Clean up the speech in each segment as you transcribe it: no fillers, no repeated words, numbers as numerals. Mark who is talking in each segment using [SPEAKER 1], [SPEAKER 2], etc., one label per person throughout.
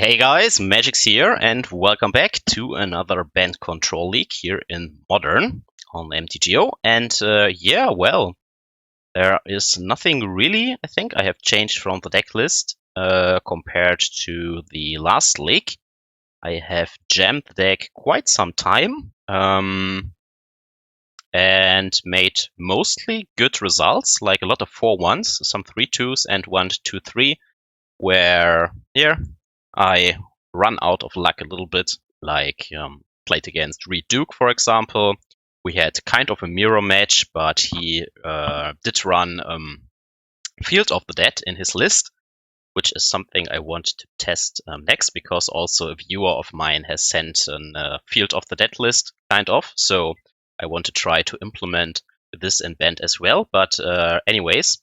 [SPEAKER 1] Hey guys, Magic's here, and welcome back to another Bant Control League here in Modern on MTGO. And well, there is nothing really, I think, I have changed from the deck list compared to the last league. I have jammed the deck quite some time and made mostly good results, like a lot of 4-1s, some 3-2s, and 1-2-3, where, I run out of luck a little bit, like played against Reed Duke, for example. We had kind of a mirror match, but he did run Field of the Dead in his list, which is something I want to test next, because also a viewer of mine has sent a Field of the Dead list, kind of. So I want to try to implement this in Bant as well. But anyways,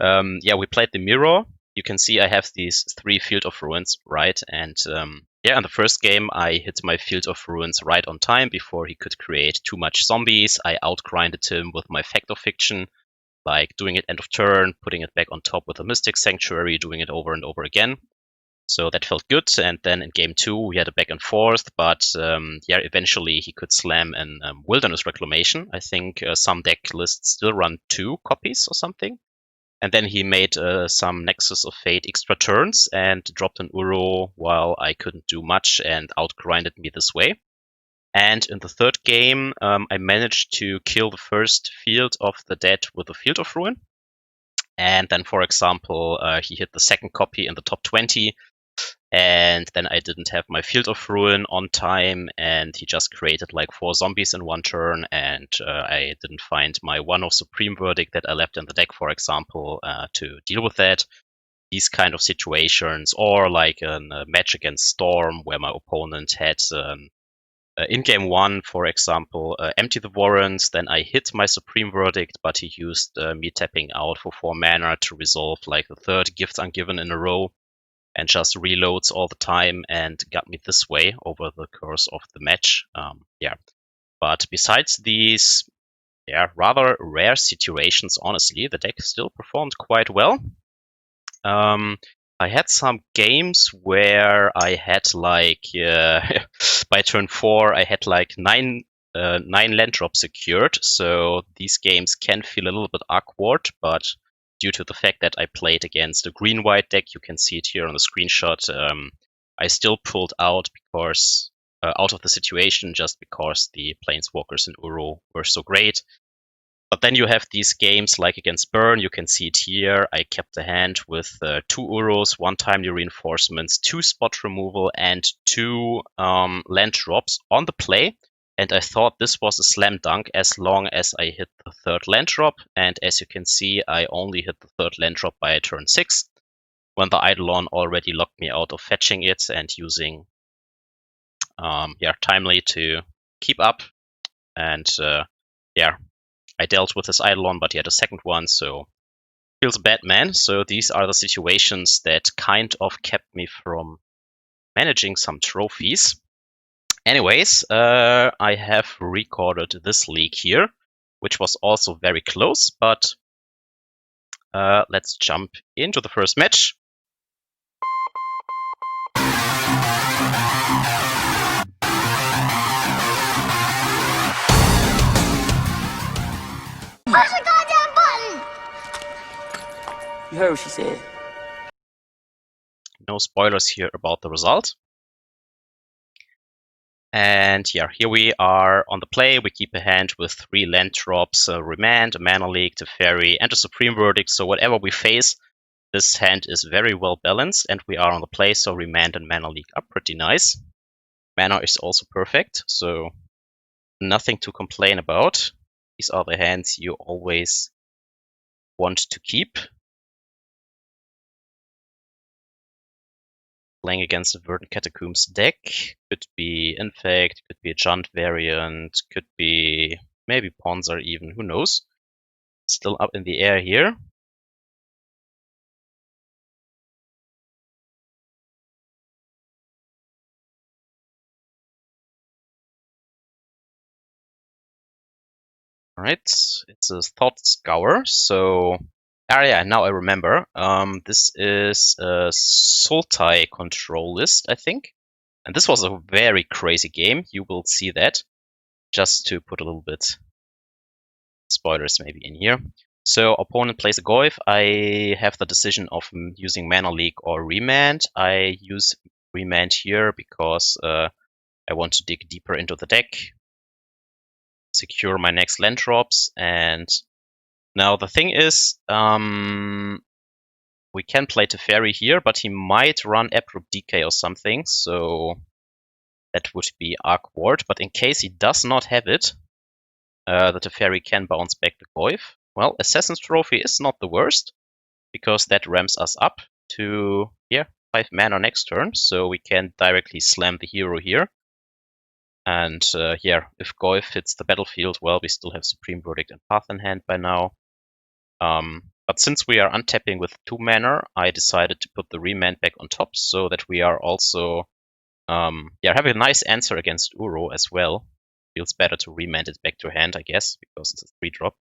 [SPEAKER 1] we played the mirror. You can see I have these 3 Field of Ruins, right? And in the first game, I hit my Field of Ruins right on time before he could create too much zombies. I outgrinded him with my Fact of Fiction, like doing it end of turn, putting it back on top with a Mystic Sanctuary, doing it over and over again. So that felt good. And then in game 2, we had a back and forth, but eventually he could slam an Wilderness Reclamation. I think some deck lists still run 2 copies or something. And then he made some Nexus of Fate extra turns and dropped an Uro while I couldn't do much and outgrinded me this way. And in the third game, I managed to kill the first Field of the Dead with a Field of Ruin. And then, for example, he hit the second copy in the top 20. And then I didn't have my Field of Ruin on time, and he just created like 4 zombies in one turn, and I didn't find my one of Supreme Verdict that I left in the deck, for example, to deal with that. These kind of situations, or like a match against Storm where my opponent had in game 1, for example, empty the warrants, then I hit my Supreme Verdict, but he used me tapping out for 4 mana to resolve like the third Gifts Ungiven in a row, and just reloads all the time and got me this way over the course of the match. But besides these rather rare situations, honestly, the deck still performed quite well. I had some games where I had like by turn 4 I had like 9 land drops secured, so these games can feel a little bit awkward, but due to the fact that I played against a green-white deck, you can see it here on the screenshot, I still pulled out because out of the situation just because the Planeswalkers in Uro were so great. But then you have these games like against Burn, you can see it here. I kept the hand with 2 Uros, 1 timely reinforcements, 2 spot removal, and 2 land drops on the play. And I thought this was a slam dunk as long as I hit the 3rd land drop. And as you can see, I only hit the 3rd land drop by turn 6, when the Eidolon already locked me out of fetching it and using timely to keep up. And I dealt with his Eidolon, but he had a second one, so feels bad, man. So these are the situations that kind of kept me from managing some trophies. Anyways, I have recorded this league here, which was also very close, but let's jump into the first match.
[SPEAKER 2] Push the goddamn button!
[SPEAKER 3] You heard what she said.
[SPEAKER 1] No spoilers here about the result. And here we are on the play. We keep a hand with 3 land drops, a Remand, a Mana Leak, Teferi, and a Supreme Verdict. So whatever we face, this hand is very well balanced, and we are on the play, so Remand and Mana Leak are pretty nice. Mana is also perfect, so nothing to complain about. These are the hands you always want to keep. Playing against a Verdant Catacombs deck. Could be Infect, could be a Junt variant, could be maybe Ponzer even, who knows. Still up in the air here. Alright, it's a Thought Scour, so yeah, now I remember. This is a Sultai control list, I think. And this was a very crazy game. You will see that. Just to put a little bit spoilers maybe in here. So opponent plays a Goyf. I have the decision of using Mana Leak or Remand. I use Remand here because I want to dig deeper into the deck, secure my next land drops, and now the thing is, we can play Teferi here, but he might run Abrupt Decay or something, so that would be awkward. But in case he does not have it, the Teferi can bounce back the Goyf. Well, Assassin's Trophy is not the worst, because that ramps us up to, 5 mana next turn, so we can directly slam the hero here. And if Goyf hits the battlefield, well, we still have Supreme Verdict and Path in hand by now. But since we are untapping with 2 mana, I decided to put the Remand back on top so that we are also having a nice answer against Uro as well. Feels better to Remand it back to hand, I guess, because it's a 3-drop.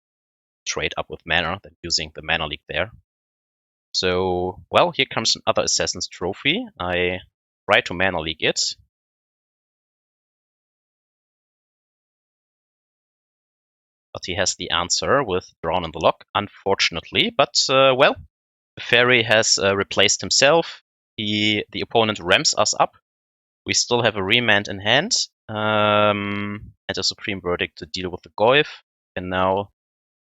[SPEAKER 1] Trade up with mana than using the Mana Leak there. So, well, here comes another Assassin's Trophy. I try to Mana Leak it. But he has the answer with Drawn in the Lock, unfortunately. But, well, the Fairy has replaced himself. The opponent ramps us up. We still have a Remand in hand. And a Supreme Verdict to deal with the Goyf. And now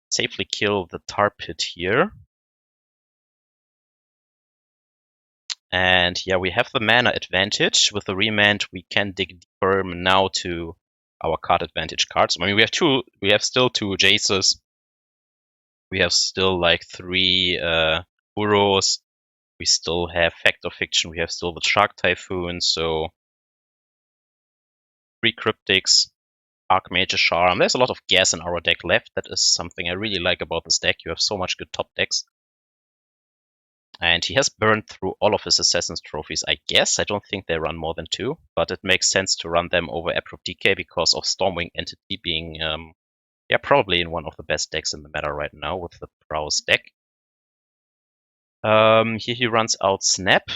[SPEAKER 1] safely kill the Tar Pit here. And yeah, we have the mana advantage. With the Remand, we can dig deeper now to our card advantage cards. I mean, we have still 2 Jaces. We have still like 3 Uros. We still have Fact or Fiction. We have still the Shark Typhoon. So 3 Cryptics, Archmage, Charm. There's a lot of gas in our deck left. That is something I really like about this deck. You have so much good top decks. And he has burned through all of his Assassin's Trophies, I guess. I don't think they run more than 2, but it makes sense to run them over Abrupt Decay because of Stormwing Entity being, probably in one of the best decks in the meta right now with the Prowess deck. Here he runs out Snap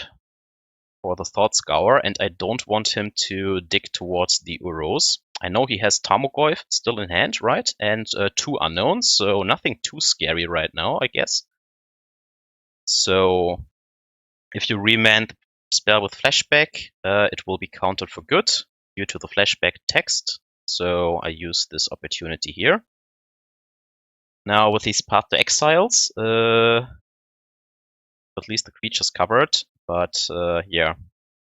[SPEAKER 1] for the Thought Scour, and I don't want him to dig towards the Uros. I know he has Tarmogoyf still in hand, right? And 2 unknowns, so nothing too scary right now, I guess. So if you Remand the spell with Flashback, it will be countered for good due to the Flashback text. So I use this opportunity here. Now with these Path to Exiles, at least the creature's covered. But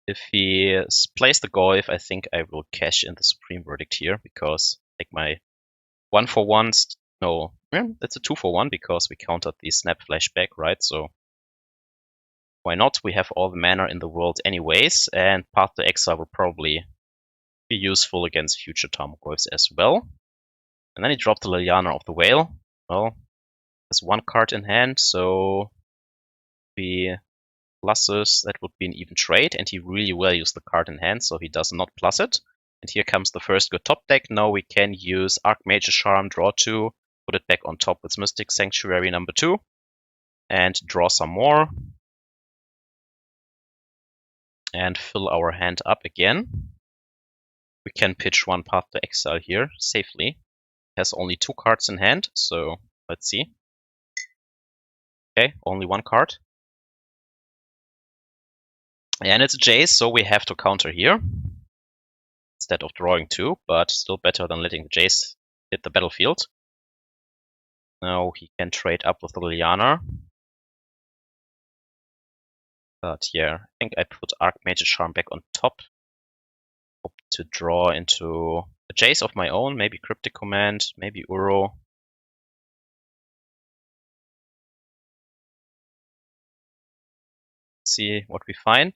[SPEAKER 1] if he plays the Goyf, I think I will cash in the Supreme Verdict here because like my 1-for-1, no, it's a 2-for-1 because we countered the Snap Flashback, right? So why not? We have all the mana in the world anyways, and Path to Exile will probably be useful against future Tarmogoyfs as well. And then he dropped the Liliana of the Whale. Well, there's 1 card in hand, so the pluses, that would be an even trade, and he really well used the card in hand, so he does not plus it. And here comes the first good top deck. Now we can use Archmage Charm, draw 2, put it back on top with Mystic Sanctuary number 2, and draw some more. And fill our hand up again. We can pitch 1 Path to Exile here safely. Has only 2 cards in hand, so let's see. Okay, only 1 card. And it's a Jace, so we have to counter here instead of drawing 2, but still better than letting the Jace hit the battlefield. Now he can trade up with the Liliana. But yeah, I think I put Archmage Charm back on top. Hope to draw into a Jace of my own, maybe Cryptic Command, maybe Uro. See what we find.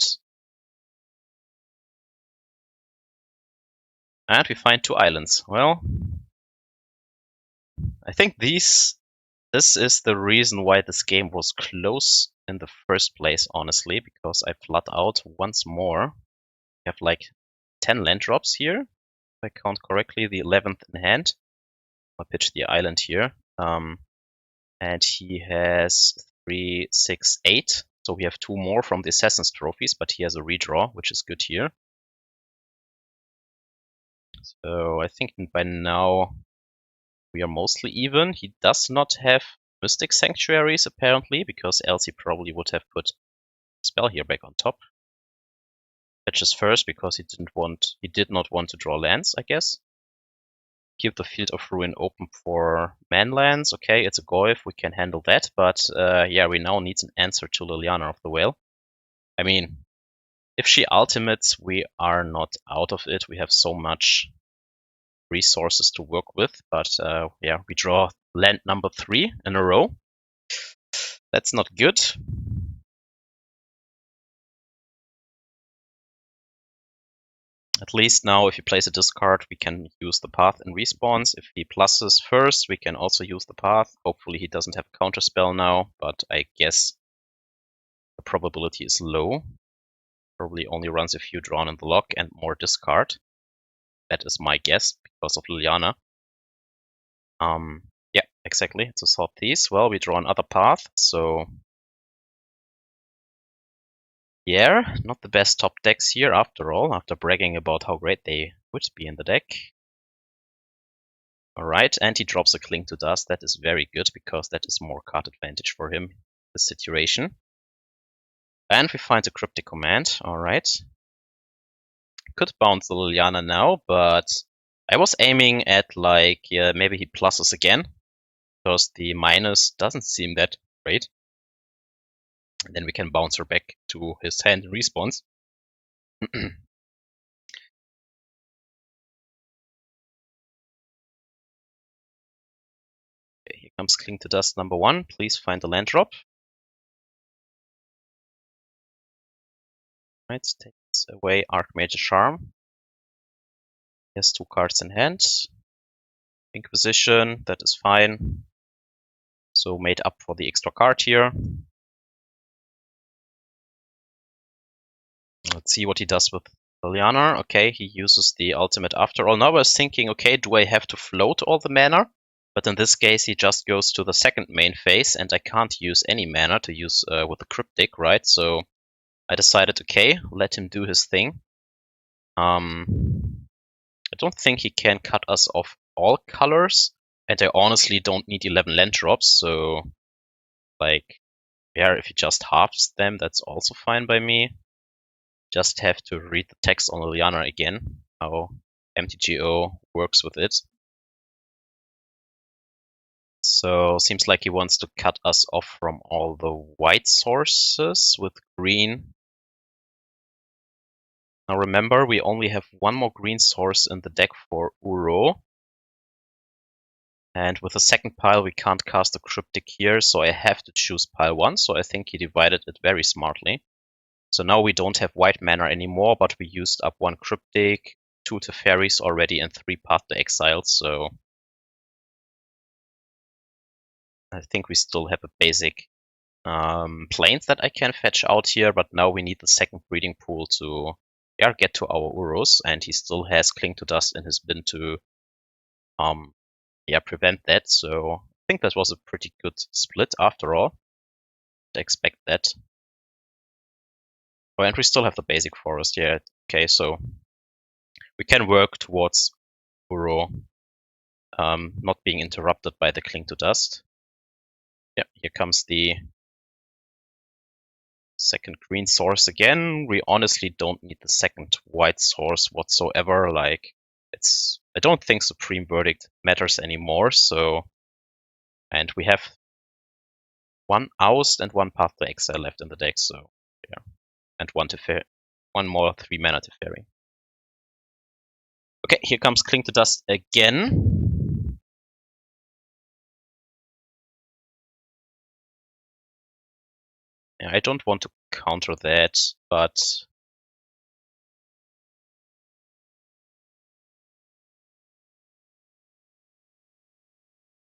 [SPEAKER 1] And we find 2 islands. Well, I think this is the reason why this game was close in the first place, honestly, because I flood out once more. We have like 10 land drops here, if I count correctly, the 11th in hand. I'll pitch the island here. And he has 3, 6, 8. So we have 2 more from the Assassin's Trophies, but he has a redraw, which is good here. So I think by now we are mostly even. He does not have Mystic Sanctuaries, apparently, because else he probably would have put Spell here back on top. Fetches first because he did not want to draw lands, I guess. Keep the Field of Ruin open for manlands. Okay, it's a Goyf, we can handle that, but yeah, we now need an answer to Liliana of the Whale. I mean, if she ultimates, we are not out of it. We have so much resources to work with, but yeah, we draw land number 3 in a row. That's not good. At least now, if he plays a discard, we can use the path in respawns. If he pluses first, we can also use the path. Hopefully he doesn't have a counterspell now, but I guess the probability is low. Probably only runs if you drawn in the lock and more discard. That is my guess because of Liliana. Yeah, exactly. To sort these, well, we draw another path, so yeah, not the best top decks here after all, after bragging about how great they would be in the deck. Alright, and he drops a Cling to Dust. That is very good, because that is more card advantage for him, this situation. And we find a Cryptic Command, alright. Could bounce the Liliana now, but I was aiming at, like, maybe he pluses again, because the minus doesn't seem that great. And then we can bounce her back to his hand in response. Okay, here comes Cling to Dust number 1. Please find the land drop. Right, takes away Archmage Charm. He has 2 cards in hand. Inquisition, that is fine. So made up for the extra card here. Let's see what he does with Liliana. Okay, he uses the ultimate after all. Now I was thinking, okay, do I have to float all the mana? But in this case, he just goes to the second main phase, and I can't use any mana to use with the Cryptic, right? So I decided, okay, let him do his thing. I don't think he can cut us off all colors, and I honestly don't need 11 land drops, so like, yeah, if he just halves them, that's also fine by me. Just have to read the text on Liliana again, how MTGO works with it. So seems like he wants to cut us off from all the white sources with green. Now remember, we only have 1 more green source in the deck for Uro. And with the second pile, we can't cast a Cryptic here, so I have to choose pile 1. So I think he divided it very smartly. So now we don't have white mana anymore, but we used up 1 Cryptic, 2 Teferis already, and 3 Path to Exile, so I think we still have a basic planes that I can fetch out here, but now we need the second breeding pool to get to our Uros, and he still has Cling to Dust in his bin to prevent that, so I think that was a pretty good split after all. I expect that. Oh, and we still have the basic forest, yeah, okay, so we can work towards Uro not being interrupted by the Cling to Dust. Yeah, here comes the second green source again. We honestly don't need the second white source whatsoever. Like, I don't think Supreme Verdict matters anymore. So, and we have 1 Oust and 1 Path to Exile left in the deck. So, yeah, and 1 more 3 mana Teferi. Okay, here comes Cling to Dust again. Yeah, I don't want to counter that, but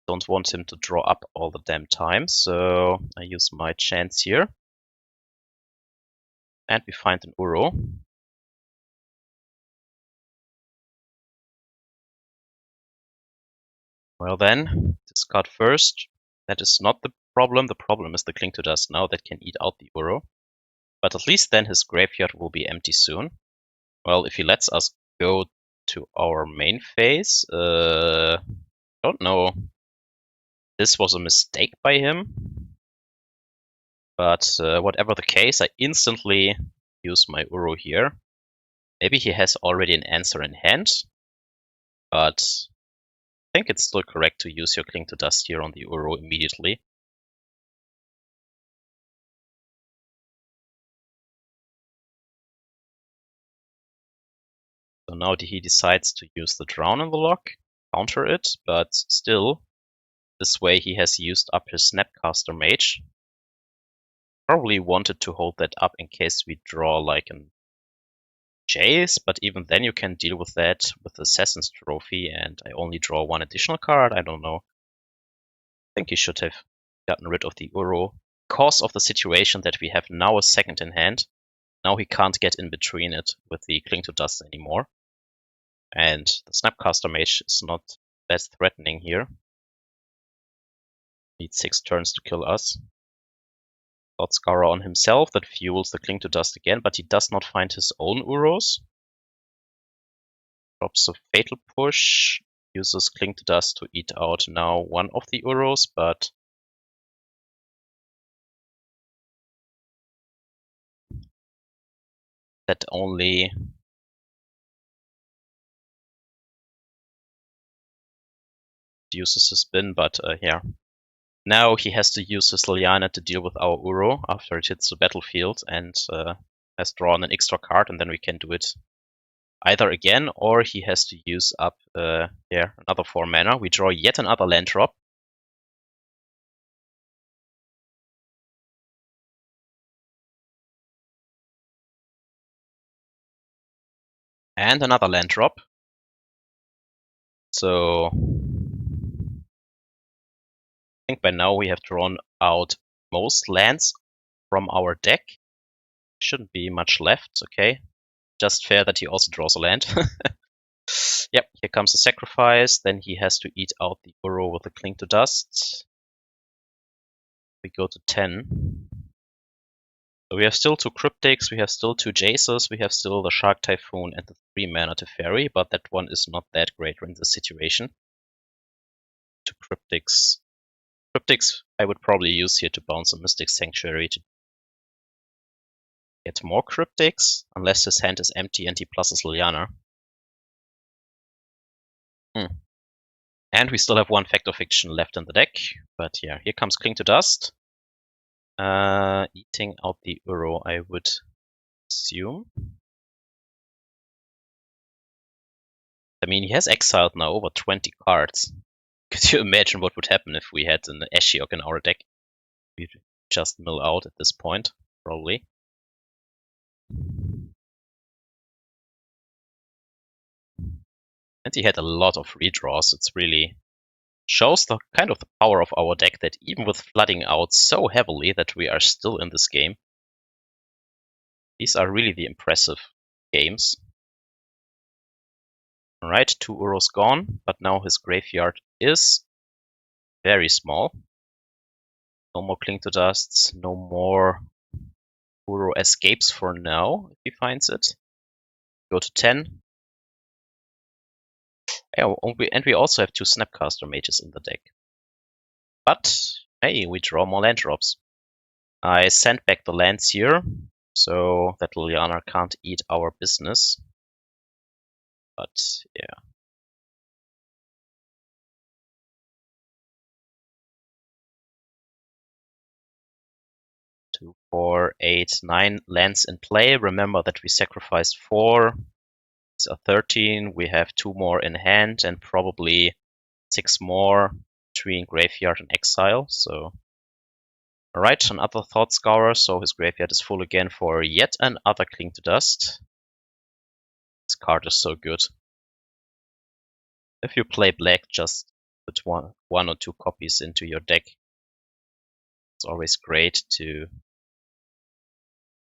[SPEAKER 1] don't want him to draw up all the damn time, so I use my chance here. And we find an Uro. Well then, discard first. That is not the problem. The problem is the Cling to Dust now that can eat out the Uro. But at least then his graveyard will be empty soon. Well, if he lets us go to our main phase, don't know. This was a mistake by him. But whatever the case, I instantly use my Uro here. Maybe he has already an answer in hand. But I think it's still correct to use your Cling to Dust here on the Uro immediately. So now he decides to use the Drown in the lock, counter it, but still, this way he has used up his Snapcaster Mage. Probably wanted to hold that up in case we draw like an Jace, but even then you can deal with that with Assassin's Trophy, and I only draw one additional card. I don't know. I think he should have gotten rid of the Uro because of the situation that we have now a second in hand. Now he can't get in between it with the Cling to Dust anymore. And the Snapcaster Mage is not that threatening here. Needs 6 turns to kill us. Thought Scour on himself, that fuels the Cling to Dust again, but he does not find his own Uros. Drops a Fatal Push, uses Cling to Dust to eat out now one of the Uros, but that only uses his bin, but yeah. Now he has to use his Liliana to deal with our Uro after it hits the battlefield and has drawn an extra card, and then we can do it either again, or he has to use up another 4 mana. We draw yet another land drop. And another land drop. So I think by now we have drawn out most lands from our deck. Shouldn't be much left, okay. Just fair that he also draws a land. Yep, here comes the sacrifice. Then he has to eat out the Uro with the Cling to Dust. We go to 10. So we have still 2 Cryptics, we have still 2 Jaces, we have still the Shark Typhoon and the 3 mana Teferi, but that one is not that great in this situation. 2 Cryptics. Cryptics I would probably use here to bounce a Mystic Sanctuary to get more Cryptics, unless his hand is empty and he pluses Liliana. And we still have 1 Fact of Fiction left in the deck, but yeah, here comes Cling to Dust. Eating out the Uro, I would assume. I mean, he has exiled now over 20 cards. Could you imagine what would happen if we had an Ashiok in our deck? We'd just mill out at this point, probably. And he had a lot of redraws. It's really shows the kind of the power of our deck that even with flooding out so heavily that we are still in this game. These are really the impressive games. Alright, 2 Uros gone, but now his graveyard is very small. No more Cling to Dusts, no more Uro escapes for now, if he finds it. Go to 10. Yeah, and we also have 2 Snapcaster Mages in the deck. But, hey, we draw more land drops. I send back the lands here, so that Liliana can't eat our business. But, yeah. 2, 4, 8, 9 lands in play. Remember that we sacrificed 4. These are 13. We have 2 more in hand and probably 6 more between Graveyard and Exile. So, alright, another Thought Scourer. So his graveyard is full again for yet another Cling to Dust. This card is so good. If you play black, just put one or 2 copies into your deck. It's always great to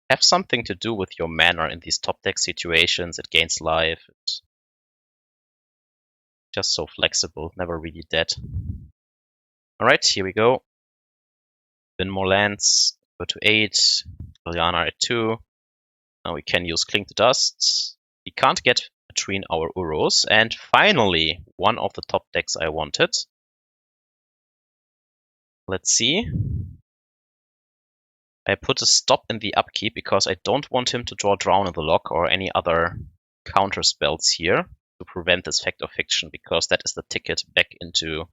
[SPEAKER 1] have something to do with your mana in these top deck situations. It gains life. It's just so flexible, never really dead. Alright, here we go. Win more lands. Go to 8. Liliana at 2. Now we can use Cling to Dust. We can't get between our Uros. And finally, one of the top decks I wanted. Let's see. I put a stop in the upkeep because I don't want him to draw Drown in the Lock or any other counter spells here to prevent this Fact of Fiction, because that is the ticket back into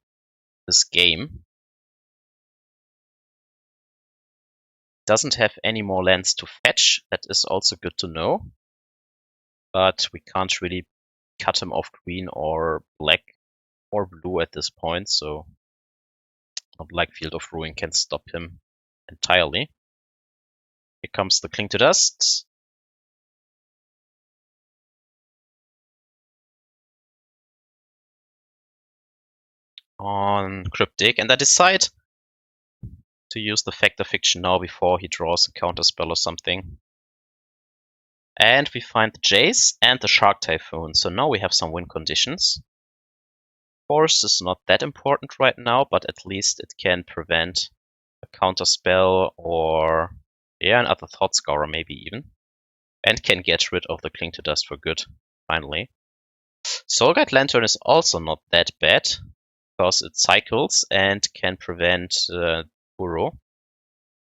[SPEAKER 1] this game. Doesn't have any more lands to fetch. That is also good to know. But we can't really cut him off green or black or blue at this point, so not like Field of Ruin can stop him entirely. Here comes the Cling to Dust. On Cryptic, and I decide to use the Fact of Fiction now before he draws a counter spell or something. And we find the Jace and the Shark Typhoon, so now we have some win conditions. Force is not that important right now, but at least it can prevent a counter spell or another Thought Scourer maybe even. And can get rid of the Cling to Dust for good, finally. Soulguide Lantern is also not that bad, because it cycles and can prevent Uro.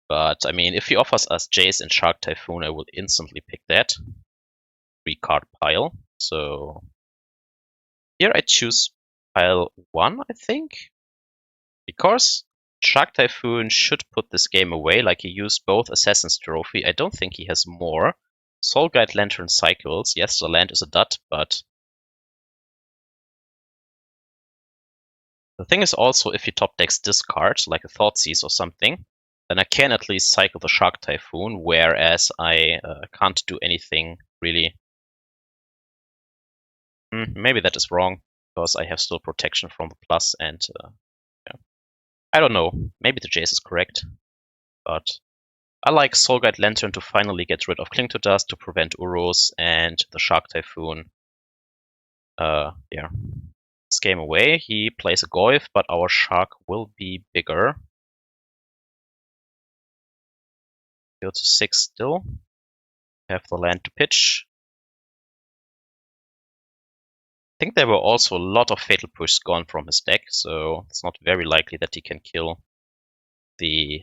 [SPEAKER 1] But, I mean, if he offers us Jace and Shark Typhoon, I will instantly pick that. 3-card pile. So here I choose pile 1, I think. Because Shark Typhoon should put this game away, like he used both Assassin's Trophy. I don't think he has more. Soulguide Lantern cycles. Yes, the land is a dud, but the thing is also, if he top decks discard, like a Thoughtseize or something, then I can at least cycle the Shark Typhoon, whereas I can't do anything really. Maybe that is wrong, because I have still protection from the plus, and yeah. I don't know. Maybe the Jace is correct, but I like Soulguide Lantern to finally get rid of Cling to Dust to prevent Uros, and the Shark Typhoon. This game away. He plays a Goyf, but our Shark will be bigger. Go to 6 still. Have the land to pitch. I think there were also a lot of Fatal Push gone from his deck, so it's not very likely that he can kill the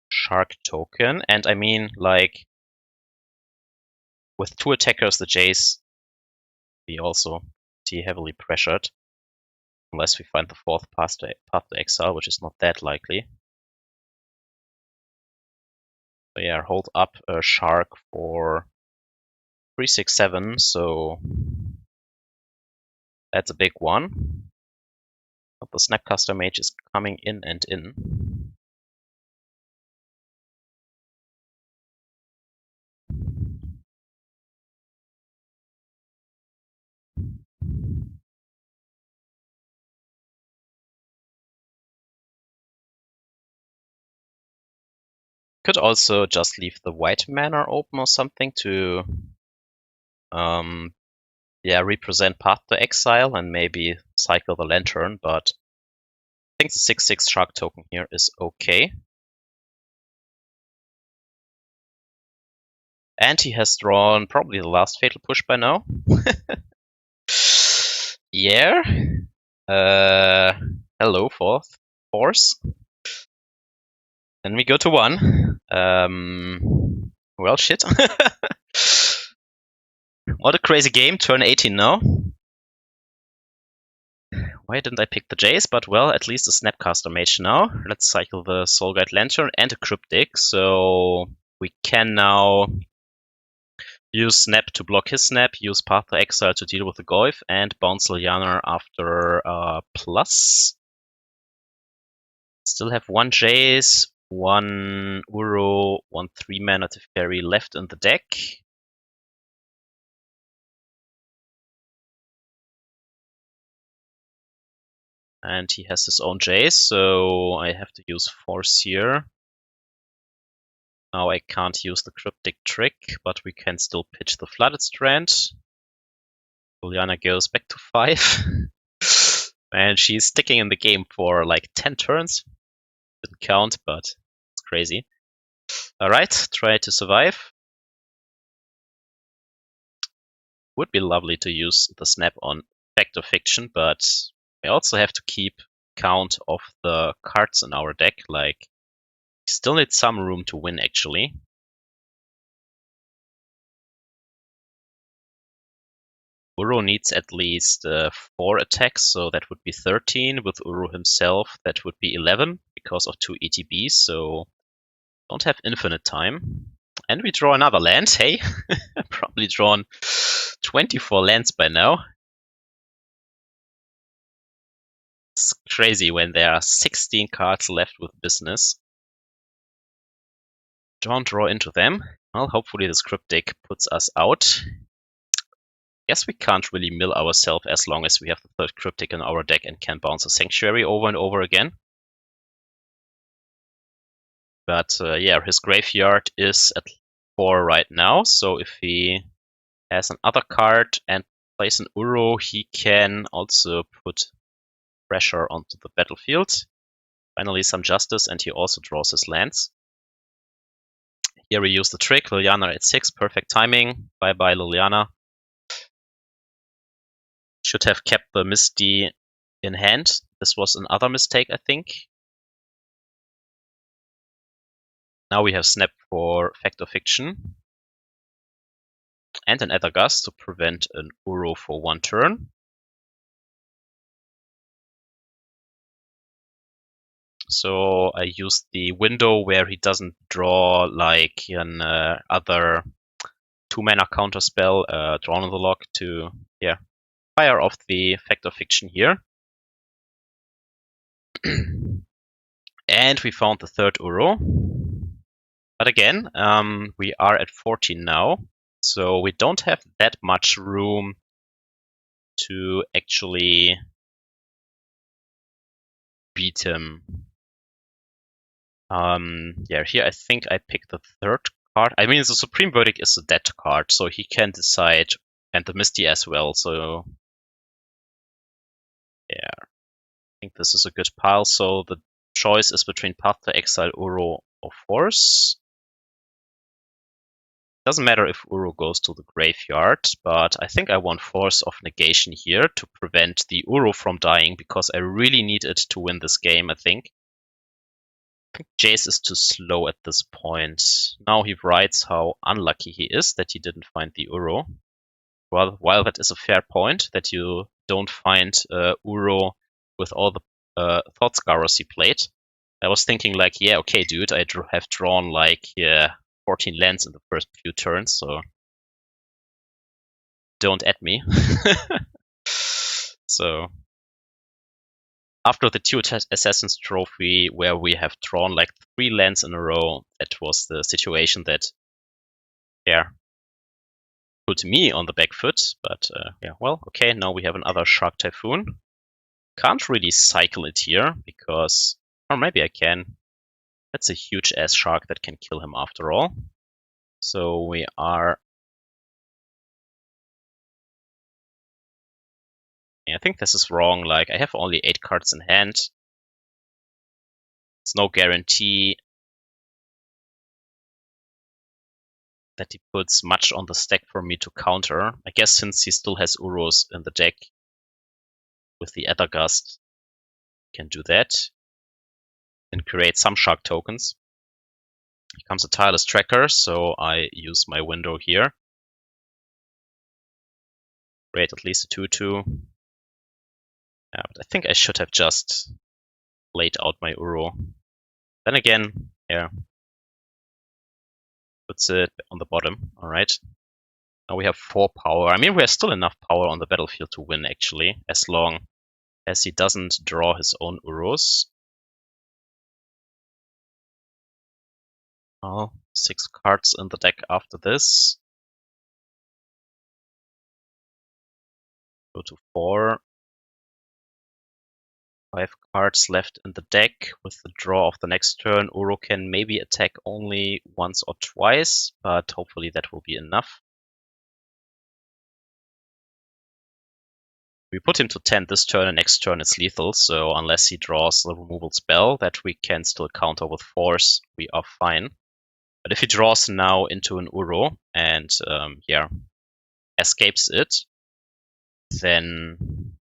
[SPEAKER 1] Shark token. And I mean, like, with 2 attackers, the Jace be also heavily pressured. Unless we find the 4th path to Exile, which is not that likely. So yeah, hold up a Shark for 3/6/7, so that's a big one. But the Snapcaster Mage is coming in and in. Could also just leave the white mana open or something to represent Path to Exile and maybe cycle the Lantern, but I think the 6/6 Shark token here is okay. And he has drawn probably the last Fatal Push by now. Yeah. Hello, Force. Then we go to 1. Well, shit. What a crazy game. Turn 18 now. Why didn't I pick the Jace? But well, at least a Snapcaster Mage now. Let's cycle the Soulguide Lantern and a Cryptic. So we can now use Snap to block his Snap, use Path to Exile to deal with the Goyf, and bounce Liliana after plus. Still have 1 Jace, 1 Uro, 1 3-mana Teferi left in the deck. And he has his own Jace, so I have to use Force here. Now I can't use the Cryptic trick, but we can still pitch the Flooded Strand. Liliana goes back to 5. And she's sticking in the game for like 10 turns. Didn't count, but it's crazy. Alright, try to survive. Would be lovely to use the snap on Fact or Fiction, but we also have to keep count of the cards in our deck. Like, we still need some room to win, actually. Uro needs at least 4 attacks, so that would be 13. With Uro himself, that would be 11 because of 2 ETBs, so don't have infinite time. And we draw another land, hey? Probably drawn 24 lands by now. It's crazy when there are 16 cards left with business. Don't draw into them. Well, hopefully this Cryptic puts us out. Guess we can't really mill ourselves as long as we have the third Cryptic in our deck and can bounce a Sanctuary over and over again. But yeah, his graveyard is at 4 right now, so if he has another card and plays an Uro, he can also put pressure onto the battlefield. Finally some justice, and he also draws his lands. Here we use the trick, Liliana at 6, perfect timing. Bye bye Liliana. Should have kept the Misty in hand. This was another mistake, I think. Now we have Snap for Fact or Fiction. And an Aether Gust to prevent an Uro for 1 turn. So I used the window where he doesn't draw like an other 2-mana counter spell, Drawn on the Lock, to fire off the Fact or Fiction here. And we found the third Uro. But again, we are at 14 now, so we don't have that much room to actually beat him. Yeah, here I think I picked the third card. I mean, the Supreme Verdict is a dead card, so he can decide, and the Misty as well, so yeah, I think this is a good pile. So the choice is between Path to Exile, Uro, or Force. Doesn't matter if Uro goes to the graveyard, but I think I want Force of Negation here to prevent the Uro from dying, because I really need it to win this game, I think. Jace is too slow at this point. Now he writes how unlucky he is that he didn't find the Uro. Well, while that is a fair point, that you don't find Uro with all the Thought Scourers he played, I was thinking like, yeah, okay, dude, I have drawn like 14 lands in the first few turns, so don't at me. So after the 2 Assassin's Trophy, where we have drawn like 3 lands in a row, that was the situation that, put me on the back foot. But yeah, well, okay, now we have another Shark Typhoon. Can't really cycle it here, because, or maybe I can. That's a huge ass shark that can kill him after all. So we are... I think this is wrong. Like, I have only 8 cards in hand. It's no guarantee that he puts much on the stack for me to counter. I guess since he still has Uros in the deck with the Aether Gust, he can do that and create some shark tokens. Here comes a Tireless Tracker, so I use my window here. Create at least a 2/2. Yeah, but I think I should have just laid out my Uro. Then again, yeah, puts it on the bottom. All right. Now we have 4 power. I mean, we have still enough power on the battlefield to win, actually, as long as he doesn't draw his own Uros. Well, 6 cards in the deck after this. Go to 4. 5 cards left in the deck. With the draw of the next turn, Uro can maybe attack only once or twice, but hopefully that will be enough. We put him to 10 this turn, and next turn it's lethal, so unless he draws a removal spell that we can still counter with Force, we are fine. But if he draws now into an Uro and escapes it, then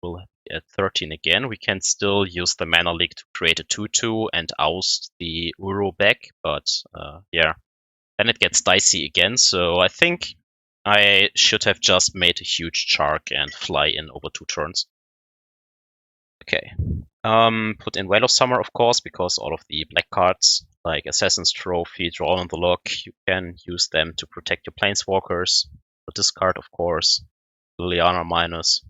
[SPEAKER 1] we'll be at 13 again. We can still use the Mana Leak to create a 2/2 and oust the Uro back, but then it gets dicey again, so I think I should have just made a huge Shark and fly in over 2 turns. Okay. Put in Veil of Summer, of course, because all of the black cards, like Assassin's Trophy, Drawn on the Lock, you can use them to protect your Planeswalkers. The discard, of course, Liliana Minus.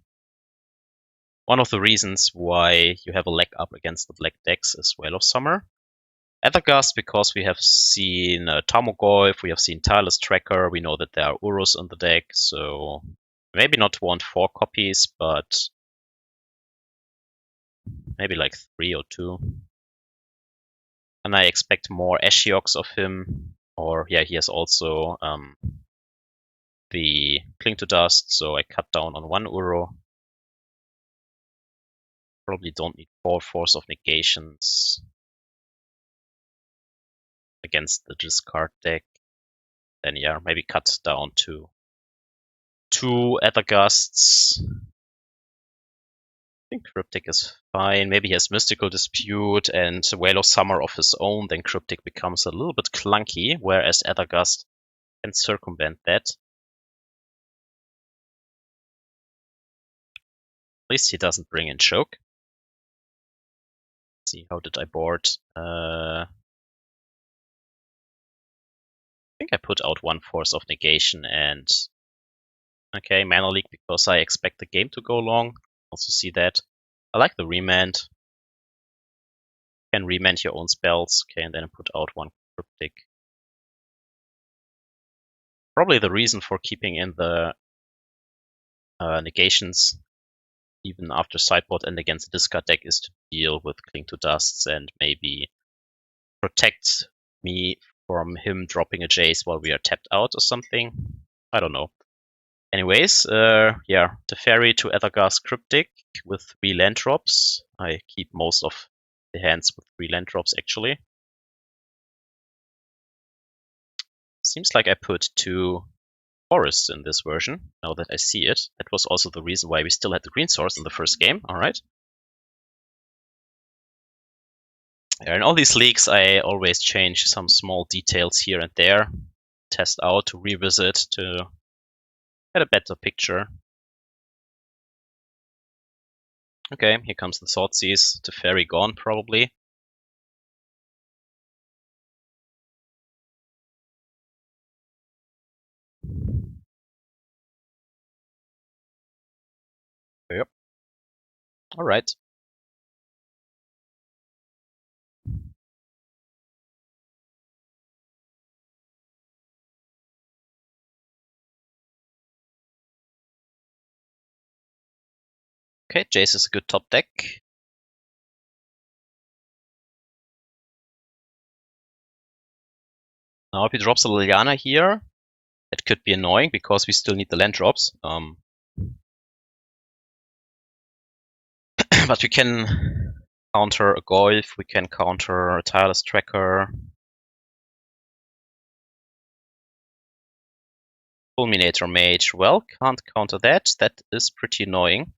[SPEAKER 1] One of the reasons why you have a leg up against the black decks is Veil of Summer. Aether Gust, because we have seen Tarmogoyf, we have seen Tireless Tracker, we know that there are Urus on the deck, so maybe not want 4 copies, but maybe like 3 or 2. And I expect more Ashioks of him, or he has also the Cling to Dust, so I cut down on 1 Uro. Probably don't need 4 Force of Negations against the discard deck. Then maybe cut down to 2 Aether Gusts. I think Cryptic is fine. Maybe he has Mystical Dispute and Veil of Summer of his own, then Cryptic becomes a little bit clunky, whereas Aether Gust can circumvent that. At least he doesn't bring in Choke. Let's see, how did I board? I think I put out 1 Force of Negation and Mana Leak because I expect the game to go long. Also see that. I like the Remand. You can remand your own spells. Okay, and then put out 1 Cryptic. Probably the reason for keeping in the negations even after sideboard and against the discard deck is to deal with Cling to Dusts and maybe protect me from him dropping a Jace while we are tapped out or something. I don't know. Anyways, Teferi to Aether Gust Cryptic with 3 land drops. I keep most of the hands with 3 land drops actually. Seems like I put 2 forests in this version, now that I see it. That was also the reason why we still had the green source in the first game, alright. In all these leaks, I always change some small details here and there, test out, to revisit, to get a better picture. Okay, here comes the Thoughtseize, Teferi gone probably. Yep. Alright. Okay, Jace is a good top deck. Now if he drops a Liliana here, that could be annoying because we still need the land drops. But we can counter a Golf, we can counter a Tireless Tracker. Fulminator Mage, well, can't counter that. That is pretty annoying.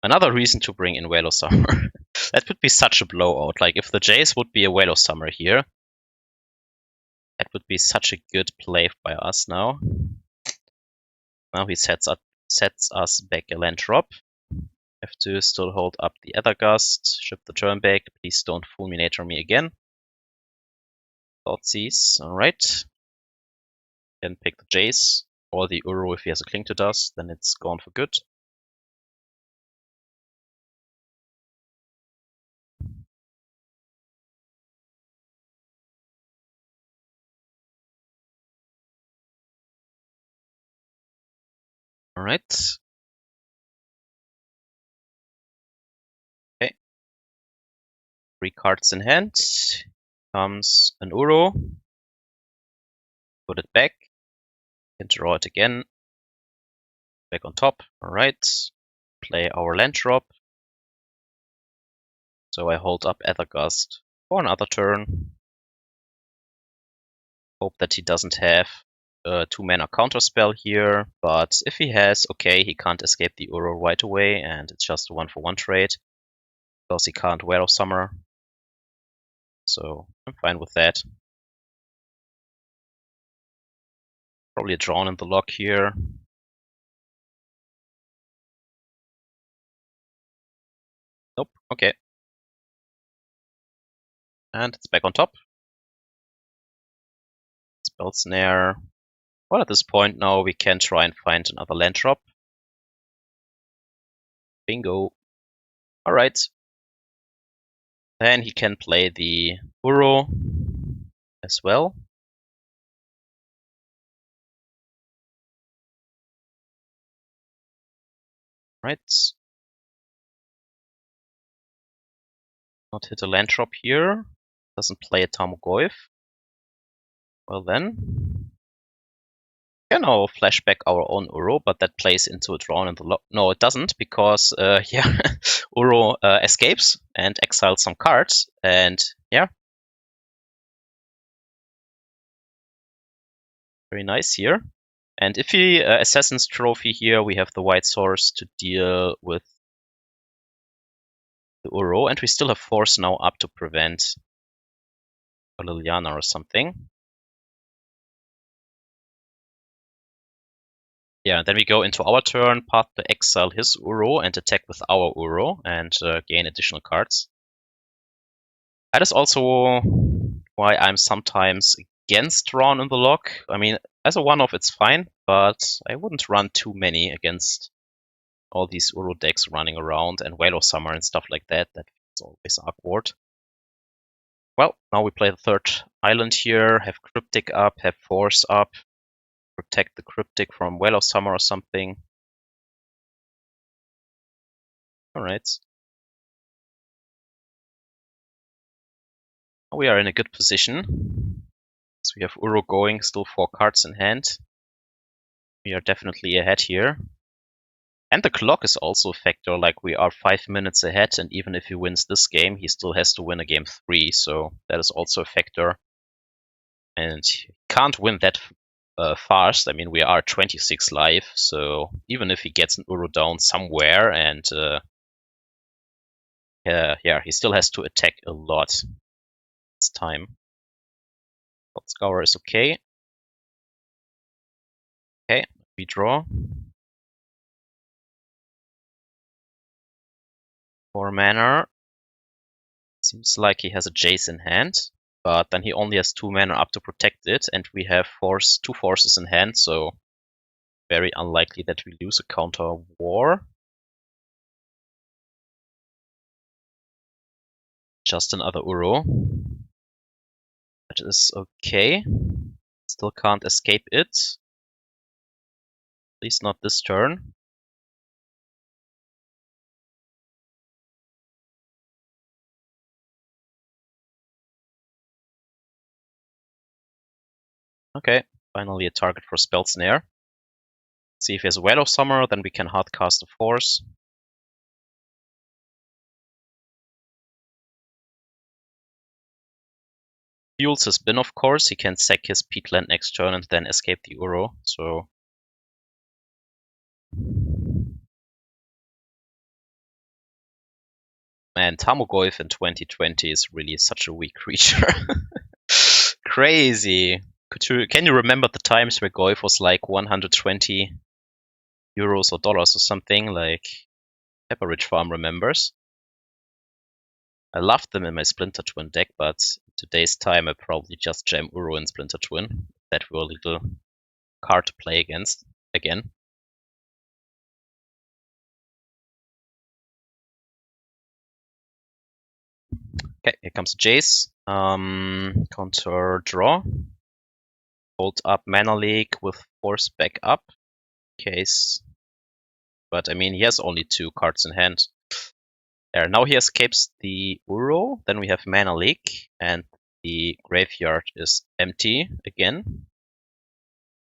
[SPEAKER 1] Another reason to bring in Veil of Summer. That would be such a blowout. Like, if the Jace would be a Veil of Summer here, that would be such a good play by us now. Now he sets us back a land drop. Have to still hold up the Aether Gust, ship the turn back. Please don't Fulminator me again. Thoughtseize, alright. Then pick the Jace, or the Uro if he has a Cling to Dust, then it's gone for good. Alright. Okay. 3 cards in hand. Comes an Uro. Put it back. Can draw it again. Back on top. Alright. Play our land drop. So I hold up Aether Gust for another turn. Hope that he doesn't have a 2-mana counterspell here, but if he has, okay, he can't escape the Uro right away, and it's just a 1-for-1 trade, because he can't Wear of Summer. So I'm fine with that. Probably a drawn in the lock here. Nope, okay. And it's back on top. Spell Snare. Well, at this point now we can try and find another land drop. Bingo. Alright. Then he can play the Uro as well. Right. Not hit a land drop here. Doesn't play a Tarmogoyf. Well then. Can now flashback our own Uro, but that plays into a drawn in the lock. No, it doesn't, because yeah, Uro escapes and exiles some cards, and yeah. Very nice here. And if he Assassin's Trophy here, we have the white source to deal with the Uro, and we still have Force now up to prevent a Liliana or something. Yeah, then we go into our turn, path to exile his Uro and attack with our Uro and gain additional cards. That is also why I'm sometimes against drawn in the lock. I mean, as a one-off it's fine, but I wouldn't run too many against all these Uro decks running around and Whale of Summer and stuff like that. That's always awkward. Well, now we play the third island here, have Cryptic up, have Force up, protect the Cryptic from Whale of Summer or something. Alright. We are in a good position. So we have Uro going, still 4 cards in hand. We are definitely ahead here. And the clock is also a factor, like we are 5 minutes ahead, and even if he wins this game, he still has to win a game 3, so that is also a factor. And he can't win that fast. I mean, we are 26 live, so even if he gets an Uro down somewhere, and yeah, he still has to attack a lot. It's time. Scour is okay. Okay, we draw. 4 mana. Seems like he has a Jace in hand, but then he only has 2 mana up to protect it, and we have 2 forces in hand, so very unlikely that we lose a counter war. Just another Uro. That is okay. Still can't escape it. At least not this turn. Okay, finally a target for Spell Snare. See if he has a Veil of Summer, then we can hardcast a Force. Fuels his bin, of course. He can sack his peatland next turn and then escape the Uro. So man, Tarmogoyf in 2020 is really such a weak creature. Crazy. Can you remember the times where Goyf was like 120 euros or dollars or something, like Pepperidge Farm remembers? I loved them in my Splinter Twin deck, but in today's time I probably just jam Uro in Splinter Twin. That were a little card to play against again. Okay, here comes Jace. Counter draw. Hold up Mana Leak with Force back up. Case. But I mean, he has only 2 cards in hand. There, now he escapes the Uro. Then we have Mana Leak, and the graveyard is empty again.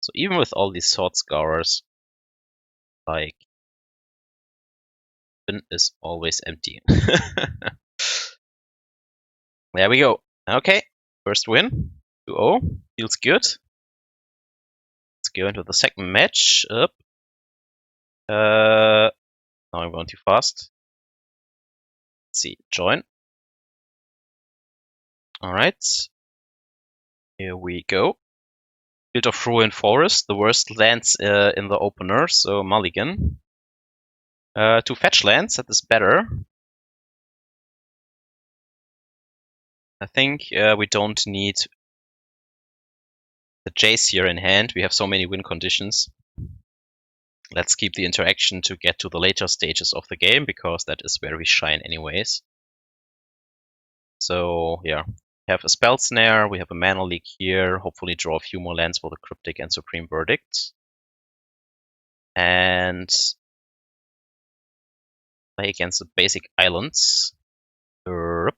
[SPEAKER 1] So even with all these Sword Scourers, Like, bin is always empty. There we go. Okay, first win. 2-0. Feels good. Let's go into the second match. Up. Now I'm going too fast. Let's see. Join. Alright. Here we go. Field of Ruined Forest, the worst lands in the opener, so mulligan. 2 fetch lands, that is better. I think we don't need the Jace here in hand. We have so many win conditions. Let's keep the interaction to get to the later stages of the game, because that is where we shine anyways. So yeah, we have a Spell Snare, we have a Mana Leak here, hopefully draw a few more lands for the Cryptic and Supreme Verdict. And play against the basic islands. To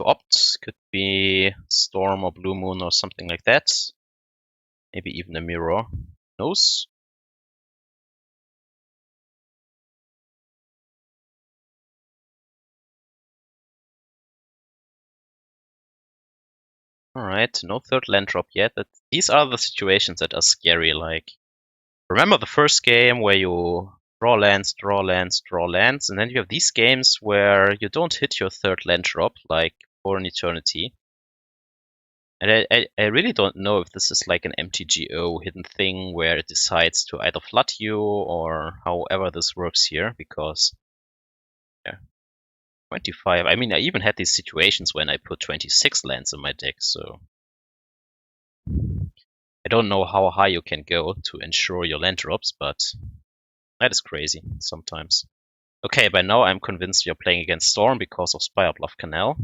[SPEAKER 1] opt could be Storm or Blue Moon or something like that. Maybe even a Mirror. Who knows? Alright, no third land drop yet, but these are the situations that are scary. Like, remember the first game where you draw lands, draw lands, draw lands, and then you have these games where you don't hit your third land drop, like for an eternity. And I really don't know if this is like an MTGO hidden thing where it decides to either flood you or however this works here, because yeah, 25. I mean, I even had these situations when I put 26 lands in my deck, so I don't know how high you can go to ensure your land drops, but that is crazy sometimes. Okay, by now I'm convinced we are playing against Storm because of Spirebluff Canal.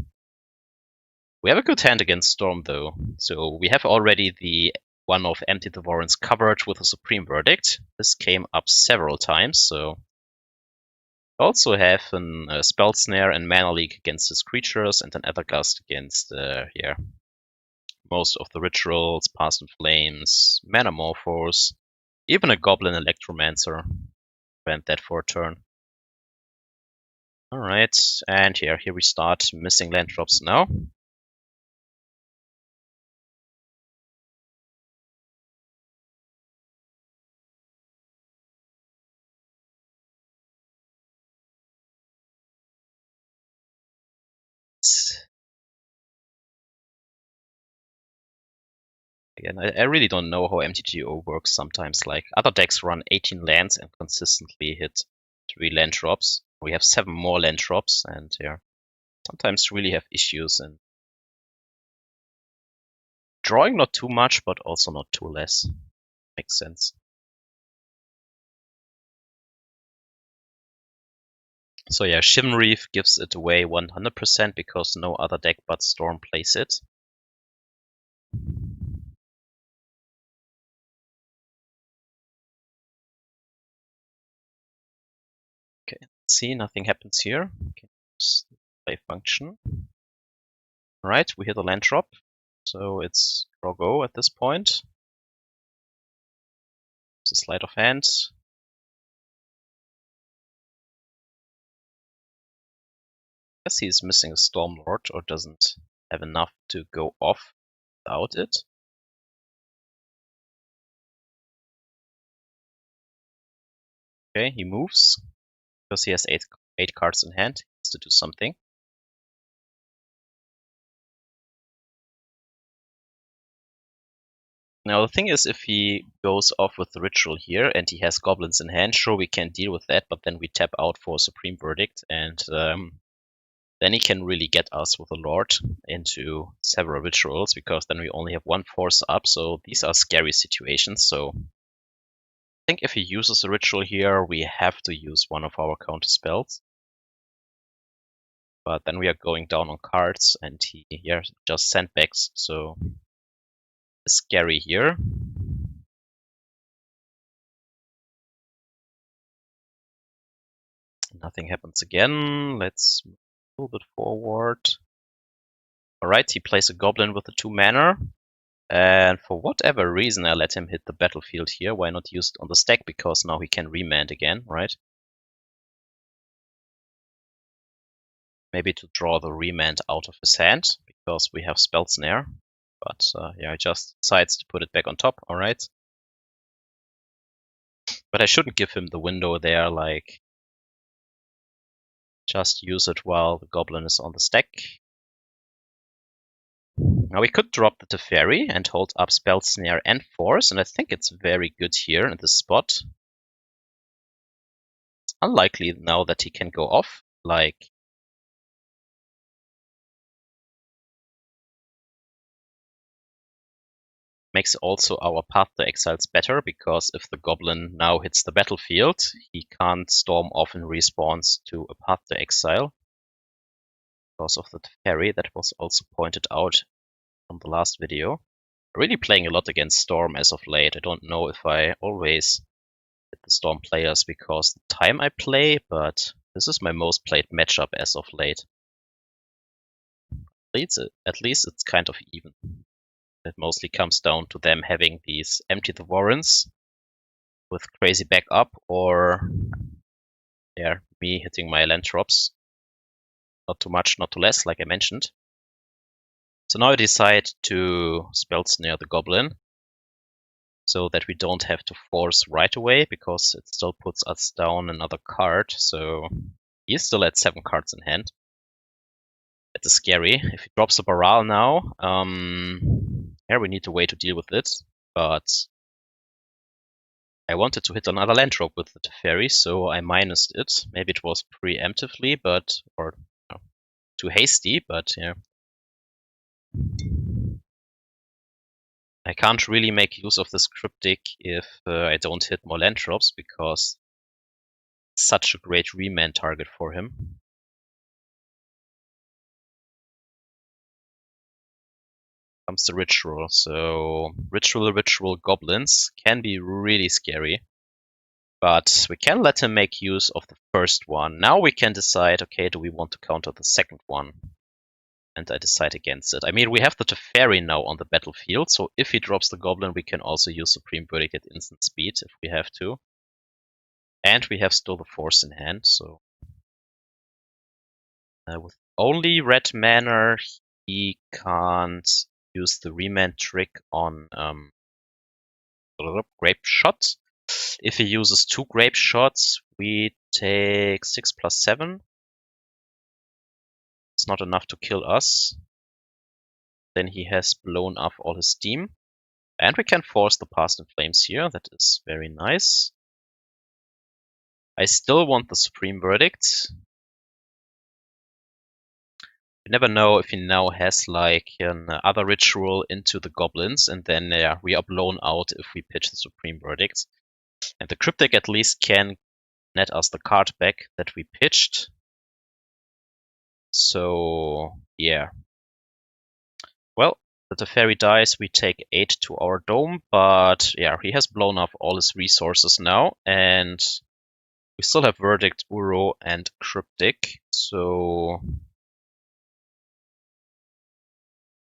[SPEAKER 1] We have a good hand against Storm though, so we have already the one of Empty the Warrens covered with a Supreme Verdict. This came up several times, so also have a Spell Snare and Mana Leak against his creatures, and an Aether Gust against most of the rituals, Past in Flames, Manamorphose, even a Goblin Electromancer. Prevent that for a turn. Alright, and here we start missing land drops now. Again, I really don't know how MTGO works sometimes. Like, other decks run 18 lands and consistently hit 3 land drops. We have 7 more land drops, and yeah, sometimes really have issues and drawing not too much, but also not too less. Makes sense. So yeah, Shimreef gives it away 100% because no other deck but Storm plays it. Okay, let's see, nothing happens here. Okay, play function. Alright, we hit a land drop, so it's draw go at this point. It's a sleight of hand. I guess he's missing a Stormlord or doesn't have enough to go off without it. Okay, he moves because he has 8 cards in hand. He has to do something. Now the thing is, if he goes off with the ritual here and he has goblins in hand, sure we can deal with that, but then we tap out for a Supreme Verdict, and then he can really get us with a Lord into several rituals, because then we only have 1 force up, so these are scary situations. So I think if he uses a ritual here, we have to use one of our counter spells. But then we are going down on cards, and he just sandbags, so it's scary here. Nothing happens again. Let's move a little bit forward. Alright, he plays a goblin with the 2 mana. And for whatever reason, I let him hit the battlefield here. Why not use it on the stack? Because now he can remand again, right? Maybe to draw the remand out of his hand, because we have Spell Snare. But yeah, he just decides to put it back on top, alright. But I shouldn't give him the window there, like, just use it while the goblin is on the stack. Now we could drop the Teferi and hold up Spell Snare and Force, and I think it's very good here in this spot. It's unlikely now that he can go off, like, makes also our Path to Exiles better, because if the goblin now hits the battlefield, he can't storm off in response to a Path to Exile. Because of the Teferi, that was also pointed out from the last video. Really playing a lot against Storm as of late. I don't know if I always hit the Storm players because the time I play, but this is my most played matchup as of late. At least it's kind of even. It mostly comes down to them having these Empty the Warrens with crazy backup, or yeah, me hitting my land drops. Not too much, not too less, like I mentioned. So now I decide to Spell Snare the Goblin, so that we don't have to force right away, because it still puts us down another card. So he's still at 7 cards in hand. That is scary. If he drops a Baral now, here we need a way to deal with it. But I wanted to hit another land drop with the Teferi, so I minused it. Maybe it was preemptively, or too hasty, but yeah. I can't really make use of this Cryptic if I don't hit more land drops, because it's such a great remand target for him. Comes the Ritual. So Ritual Goblins can be really scary. But we can let him make use of the first one. Now we can decide, okay, do we want to counter the second one? And I decide against it. I mean, we have the Teferi now on the battlefield, so if he drops the Goblin, we can also use Supreme Verdict at instant speed if we have to. And we have still the Force in hand, so... with only red mana, he can't use the remand trick on Grape Shot. If he uses 2 Grape Shots, we take 6 plus 7. It's not enough to kill us. Then he has blown off all his steam. And we can force the Past in Flames here. That is very nice. I still want the Supreme Verdict. You never know if he now has like an other ritual into the goblins, and then we are blown out if we pitch the Supreme Verdict. And the Cryptic at least can net us the card back that we pitched. So yeah. Well, the Teferi dies, we take 8 to our dome, but yeah, he has blown off all his resources now, and we still have Verdict, Uro, and Cryptic, so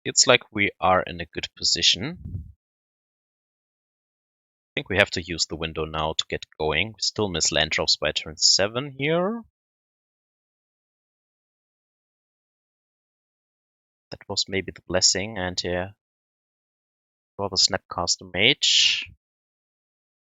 [SPEAKER 1] it's like we are in a good position. I think we have to use the window now to get going. We still miss land drops by turn 7 here. That was maybe the blessing, and yeah, draw the Snapcaster Mage.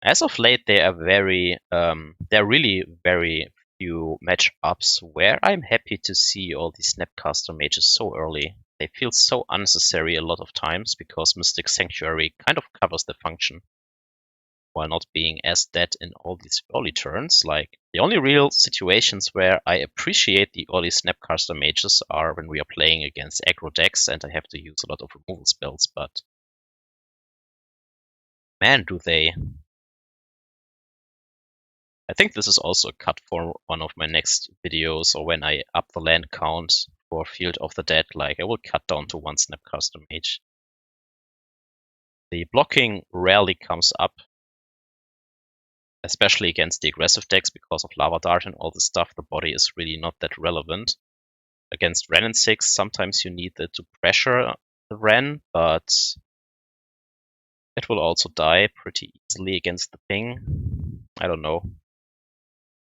[SPEAKER 1] As of late, there are really very few matchups where I'm happy to see all these Snapcaster Mages so early. They feel so unnecessary a lot of times, because Mystic Sanctuary kind of covers the function, while not being as dead in all these early turns. Like, the only real situations where I appreciate the early Snapcaster Mages are when we are playing against aggro decks and I have to use a lot of removal spells, but man, do they. I think this is also a cut for one of my next videos, or when I up the land count for Field of the Dead, like I will cut down to 1 Snapcaster Mage. The blocking rarely comes up, especially against the aggressive decks because of Lava Dart and all this stuff. The body is really not that relevant. Against Ren and 6, sometimes you need it to pressure the Ren, but It will also die pretty easily against the ping. I don't know.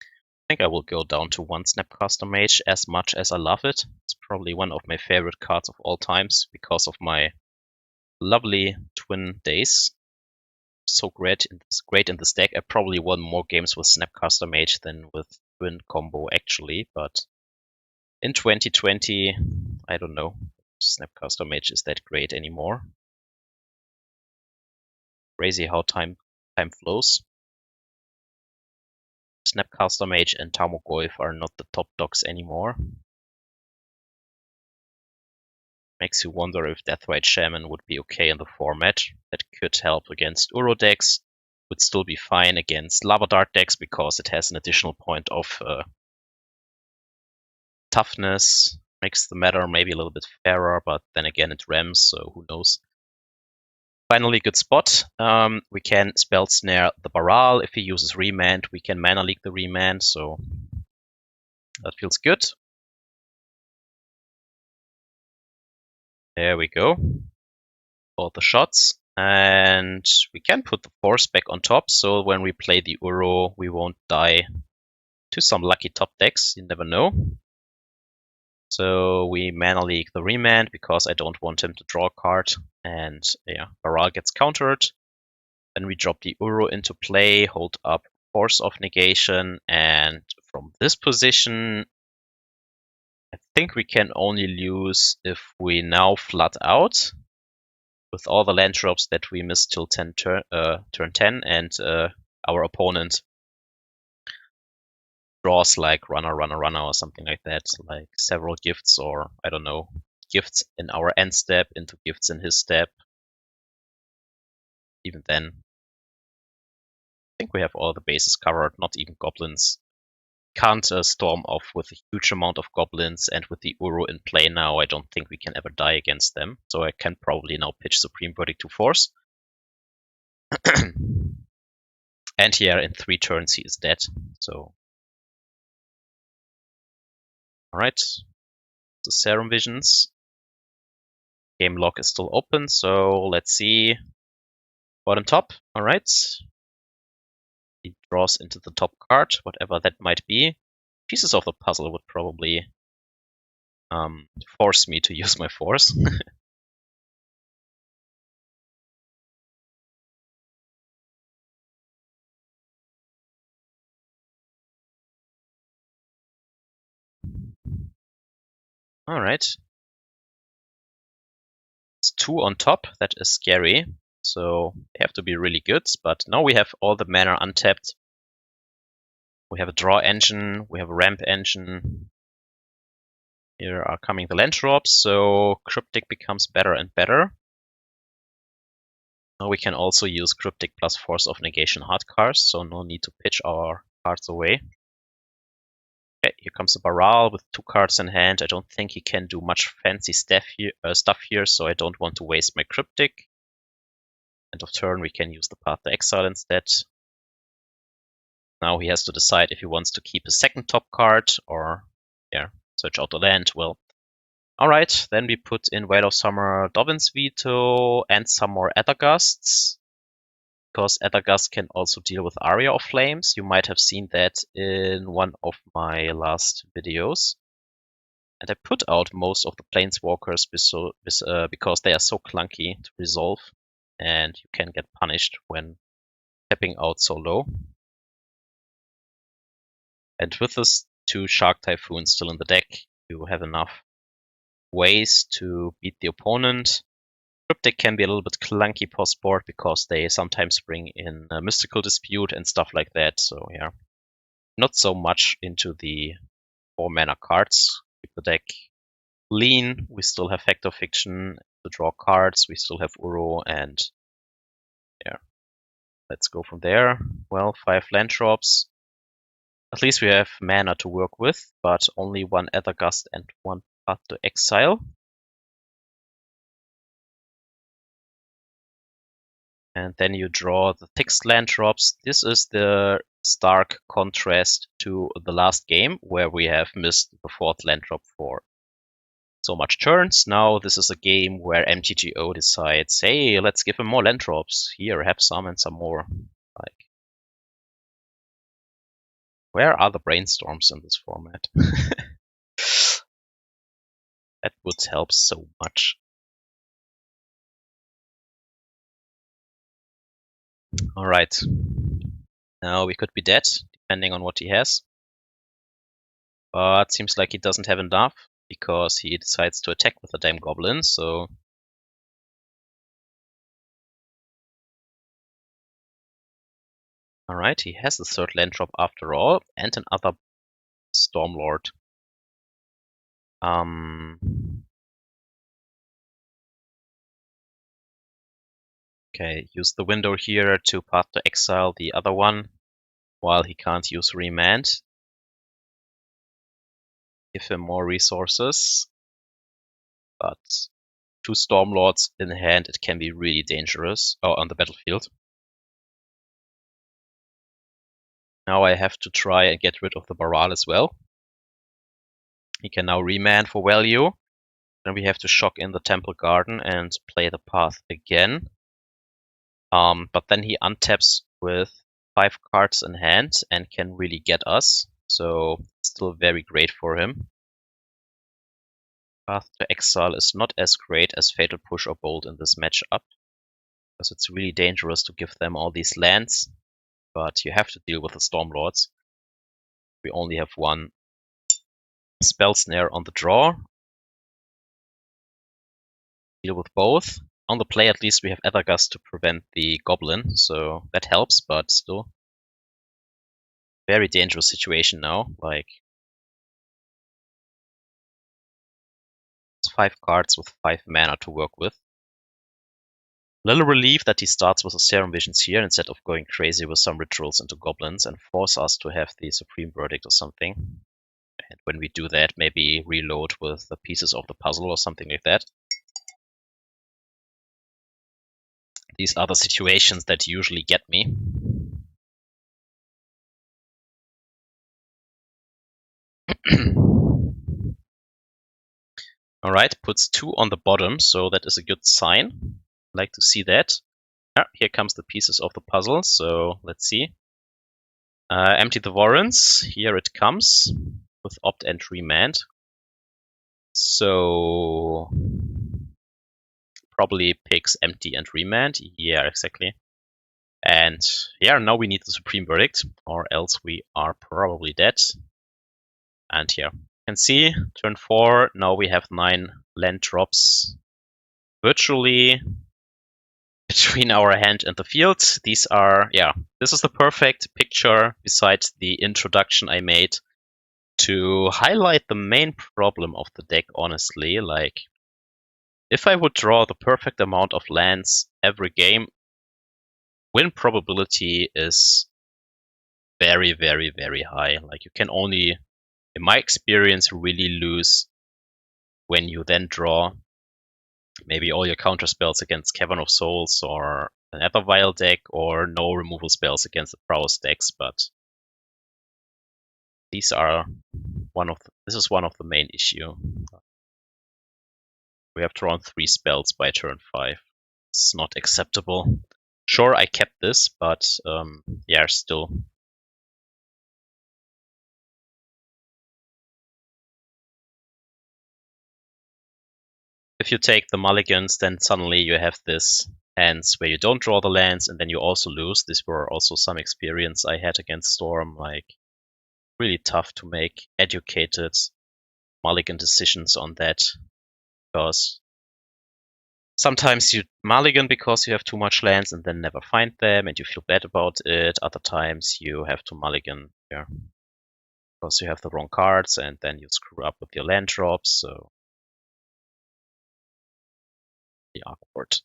[SPEAKER 1] I think I will go down to 1 Snapcaster Mage, as much as I love it. It's probably one of my favorite cards of all times because of my lovely twin days. So great in this deck. I probably won more games with Snapcaster Mage than with twin combo actually, but in 2020, I don't know. Snapcaster Mage is that great anymore. Crazy how time flows. Snapcaster Mage and Tarmogoyf are not the top dogs anymore. Makes you wonder if Deathrite Shaman would be okay in the format. That could help against Uro decks. Would still be fine against Lava Dart decks because it has an additional point of toughness. Makes the meta maybe a little bit fairer, but then again it rams, so who knows. Finally, good spot. We can Spell Snare the Baral. If he uses Remand, we can Mana Leak the Remand, so that feels good. There we go. For the shots. And we can put the Force back on top, so when we play the Uro, we won't die to some lucky top decks. You never know. So we Mana Leak the Remand because I don't want him to draw a card. And yeah, Baral gets countered. Then we drop the Uro into play, hold up Force of Negation, and from this position, I think we can only lose if we now flood out with all the land drops that we missed till turn 10, and our opponent draws like runner, or something like that, like several gifts, or I don't know, gifts in our end step into gifts in his step. Even then, I think we have all the bases covered, not even goblins. Can't storm off with a huge amount of goblins, and with the Uro in play now, I don't think we can ever die against them. So I can probably now pitch Supreme Verdict to Force. And here in 3 turns he is dead. So alright. The Serum Visions. Game log is still open, so let's see. Bottom top, alright. He draws into the top card, whatever that might be. Pieces of the puzzle would probably force me to use my Force. Alright. It's 2 on top, that is scary. So they have to be really good, but now we have all the mana untapped. We have a draw engine, we have a ramp engine. Here are coming the land drops, so Cryptic becomes better and better. Now we can also use Cryptic plus Force of Negation hard cards, so no need to pitch our cards away. Okay, here comes the Baral with 2 cards in hand. I don't think he can do much fancy stuff here, so I don't want to waste my Cryptic. End of turn, we can use the Path to Exile instead. Now he has to decide if he wants to keep his second top card or, yeah, search out the land. Well, alright, then we put in Veil of Summer, Dovin's Veto, and some more Aether Gusts. Because Aether Gust can also deal with Aria of Flames. You might have seen that in one of my last videos. And I put out most of the Planeswalkers because they are so clunky to resolve. And you can get punished when tapping out so low. And with this 2 Shark Typhoon still in the deck, you have enough ways to beat the opponent. Cryptic can be a little bit clunky post-board because they sometimes bring in a Mystical Dispute and stuff like that. So yeah, not so much into the 4 mana cards. Keep the deck lean. We still have Factor Fiction to draw cards. We still have Uro, and yeah, let's go from there. Well, 5 land drops. At least we have mana to work with, but only 1 Aether Gust and 1 Path to Exile. And then you draw the fixed land drops. This is the stark contrast to the last game, where we have missed the 4th land drop for so much turns. Now this is a game where MTGO decides, hey, let's give him more land drops. Here, have some and some more. Like, where are the brainstorms in this format? That would help so much. Alright. Now we could be dead, depending on what he has. But seems like he doesn't have enough, because he decides to attack with the damn goblin, so... Alright, he has the third land drop after all, and another Stormlord. Okay, use the window here to path to exile the other one, while he can't use Remand. Give him more resources. But 2 Stormlords in hand, it can be really dangerous. Oh, on the battlefield. Now I have to try and get rid of the Baral as well. He can now Remand for value. Then we have to shock in the Temple Garden and play the path again. But then he untaps with 5 cards in hand and can really get us. So still very great for him. Path to Exile is not as great as Fatal Push or Bolt in this matchup, because it's really dangerous to give them all these lands, but you have to deal with the Stormlords. We only have one Spell Snare on the draw. Deal with both. On the play at least we have Aether Gust to prevent the Goblin, so that helps, but still. Very dangerous situation now, like... It's 5 cards with 5 mana to work with. Little relief that he starts with the Serum Visions here instead of going crazy with some rituals into goblins and force us to have the Supreme Verdict or something. And when we do that, maybe reload with the pieces of the puzzle or something like that. These are the situations that usually get me. Alright, puts 2 on the bottom, so that is a good sign. Like to see that. Ah, here comes the pieces of the puzzle, so let's see. Empty the warrants. Here it comes with opt and remand. So probably picks empty and remand. Yeah, exactly. And yeah, now we need the Supreme Verdict, or else we are probably dead. And here you can see turn 4. Now we have 9 land drops virtually between our hand and the field. These are, yeah, this is the perfect picture besides the introduction I made to highlight the main problem of the deck, honestly. Like, if I would draw the perfect amount of lands every game, win probability is very, very, very high. Like, you can only, in my experience, really lose when you then draw maybe all your counter spells against Cavern of Souls or an Ethervial deck, or no removal spells against the Prowess decks, but these are this is one of the main issue. We have drawn 3 spells by turn 5. It's not acceptable. Sure, I kept this, but yeah, still. If you take the mulligans, then suddenly you have this hands where you don't draw the lands and then you also lose. These were also some experience I had against Storm, like really tough to make educated mulligan decisions on that, because sometimes you mulligan because you have too much lands and then never find them and you feel bad about it. Other times you have to mulligan because you have the wrong cards and then you screw up with your land drops, so awkward.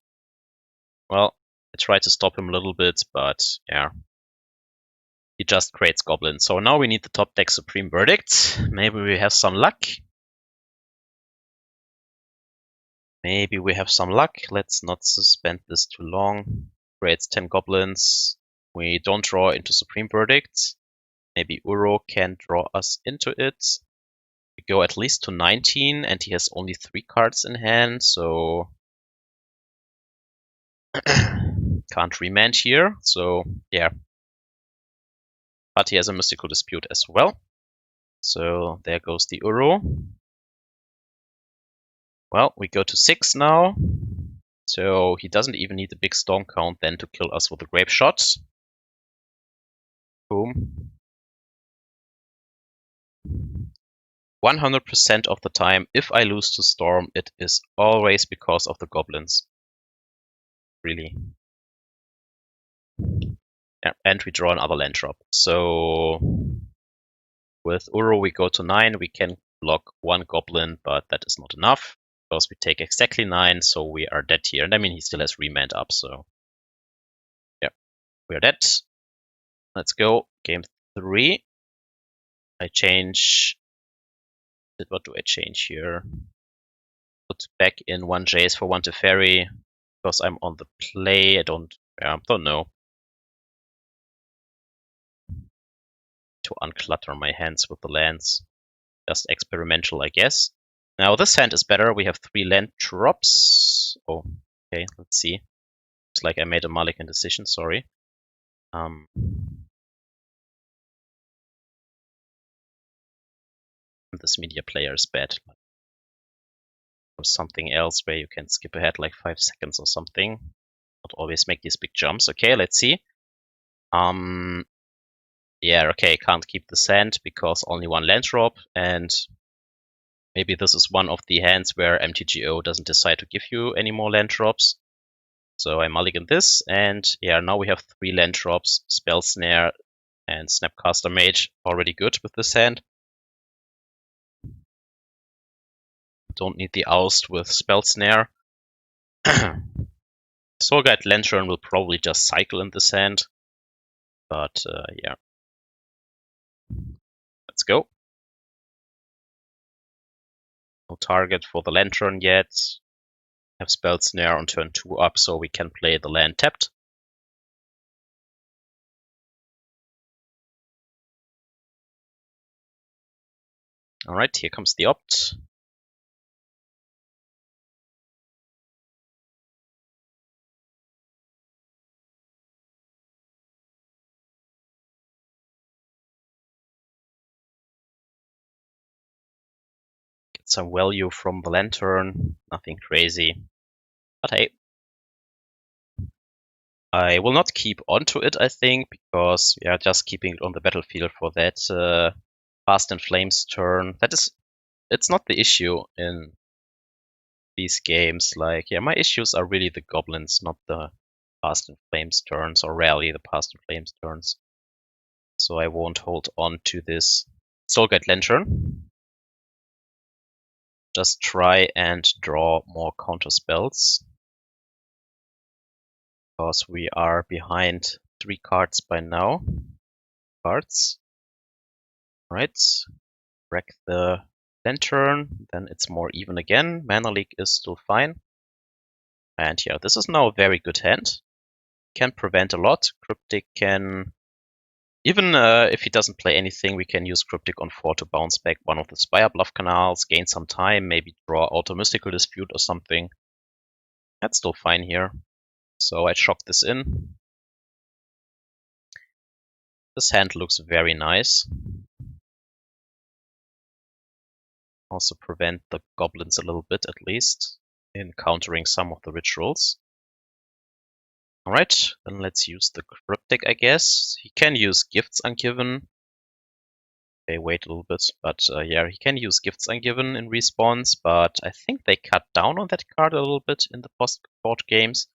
[SPEAKER 1] Well, I tried to stop him a little bit, but yeah. He just creates goblins. So now we need the top deck Supreme Verdict. Maybe we have some luck. Let's not suspend this too long. Creates 10 goblins. We don't draw into Supreme Verdict. Maybe Uro can draw us into it. We go at least to 19, and he has only 3 cards in hand, so can't remand here. So yeah, but he has a Mystical Dispute as well. So there goes the Uro. Well, we go to 6 now. So he doesn't even need a big storm count then to kill us with a Grape Shot. Boom. 100% of the time, if I lose to Storm, it is always because of the goblins. Really. Yeah, and we draw another land drop. So with Uro we go to 9, we can block 1 goblin, but that is not enough. Because we take exactly 9, so we are dead here. And I mean, he still has Remand up, so yeah, we are dead. Let's go. Game 3. I change. What do I change here? Put back in 1 Jace for 1 Teferi, because I'm on the play. I don't know. To unclutter my hands with the lands. Just experimental, I guess. Now this hand is better. We have 3 land drops. Oh, okay, let's see. Looks like I made a Mulligan decision, sorry. This media player is bad. Or something else where you can skip ahead like 5 seconds or something. Not always make these big jumps. Okay, let's see. Yeah, okay, can't keep the sand because only 1 land drop, and maybe this is one of the hands where MTGO doesn't decide to give you any more land drops. So I mulligan this, and yeah, now we have 3 land drops, Spell Snare and Snapcaster Mage, already good with this hand. Don't need the Oust with Spell Snare. Soulguide Lantern will probably just cycle in this hand, but yeah. Let's go. No target for the Lantern yet. Have Spell Snare on turn 2 up, so we can play the land tapped. Alright, here comes the opt. Get some value from the Lantern, nothing crazy. But hey, I will not keep onto it, I think, because yeah, just keeping it on the battlefield for that Fast and Flames turn, it's not the issue in these games. Like, yeah, my issues are really the goblins, not the Fast and Flames turns, or rarely the Fast and Flames turns. So I won't hold on to this Soulguide Lantern. Just try and draw more counter spells. Because we are behind 3 cards by now. Cards. Right. Wreck the Lantern, then it's more even again. Mana Leak is still fine. And yeah, this is now a very good hand. Can prevent a lot. Cryptic can... Even if he doesn't play anything, we can use Cryptic on 4 to bounce back one of the Spire Bluff Canals, gain some time, maybe draw out a Mystical Dispute or something. That's still fine here. So I shock this in. This hand looks very nice. Also prevent the goblins a little bit, at least, in countering some of the rituals. Alright, then let's use the Cryptic, I guess. He can use Gifts Ungiven. Okay, wait a little bit, but yeah, he can use Gifts Ungiven in response, but I think they cut down on that card a little bit in the post-board games,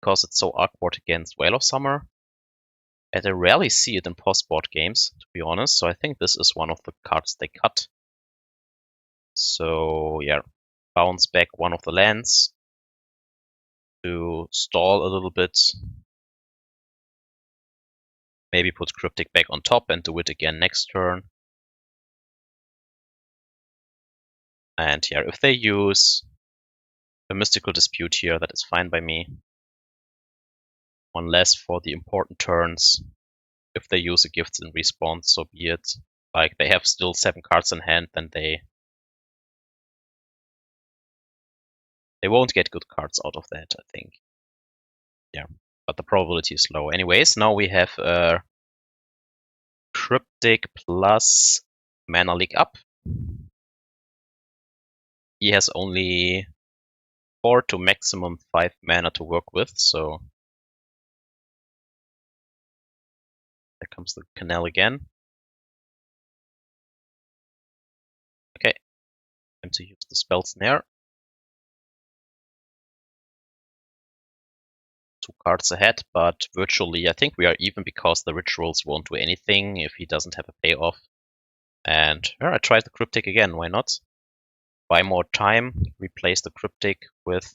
[SPEAKER 1] because it's so awkward against Whale of Summer. And I rarely see it in post-board games, to be honest, so I think this is one of the cards they cut. So yeah, bounce back one of the lands to stall a little bit. Maybe put Cryptic back on top and do it again next turn. And yeah, if they use a Mystical Dispute here, that is fine by me. One less for the important turns. If they use a Gift in response, so be it. Like, they have still 7 cards in hand, then they They won't get good cards out of that, I think. Yeah, but the probability is low. Anyways, now we have Cryptic plus Mana Leak up. He has only 4 to maximum 5 mana to work with, so there comes the canal again. Okay, time to use the Spell Snare. 2 cards ahead, but virtually I think we are even because the rituals won't do anything if he doesn't have a payoff. And I tried the Cryptic again, why not? Buy more time, replace the Cryptic with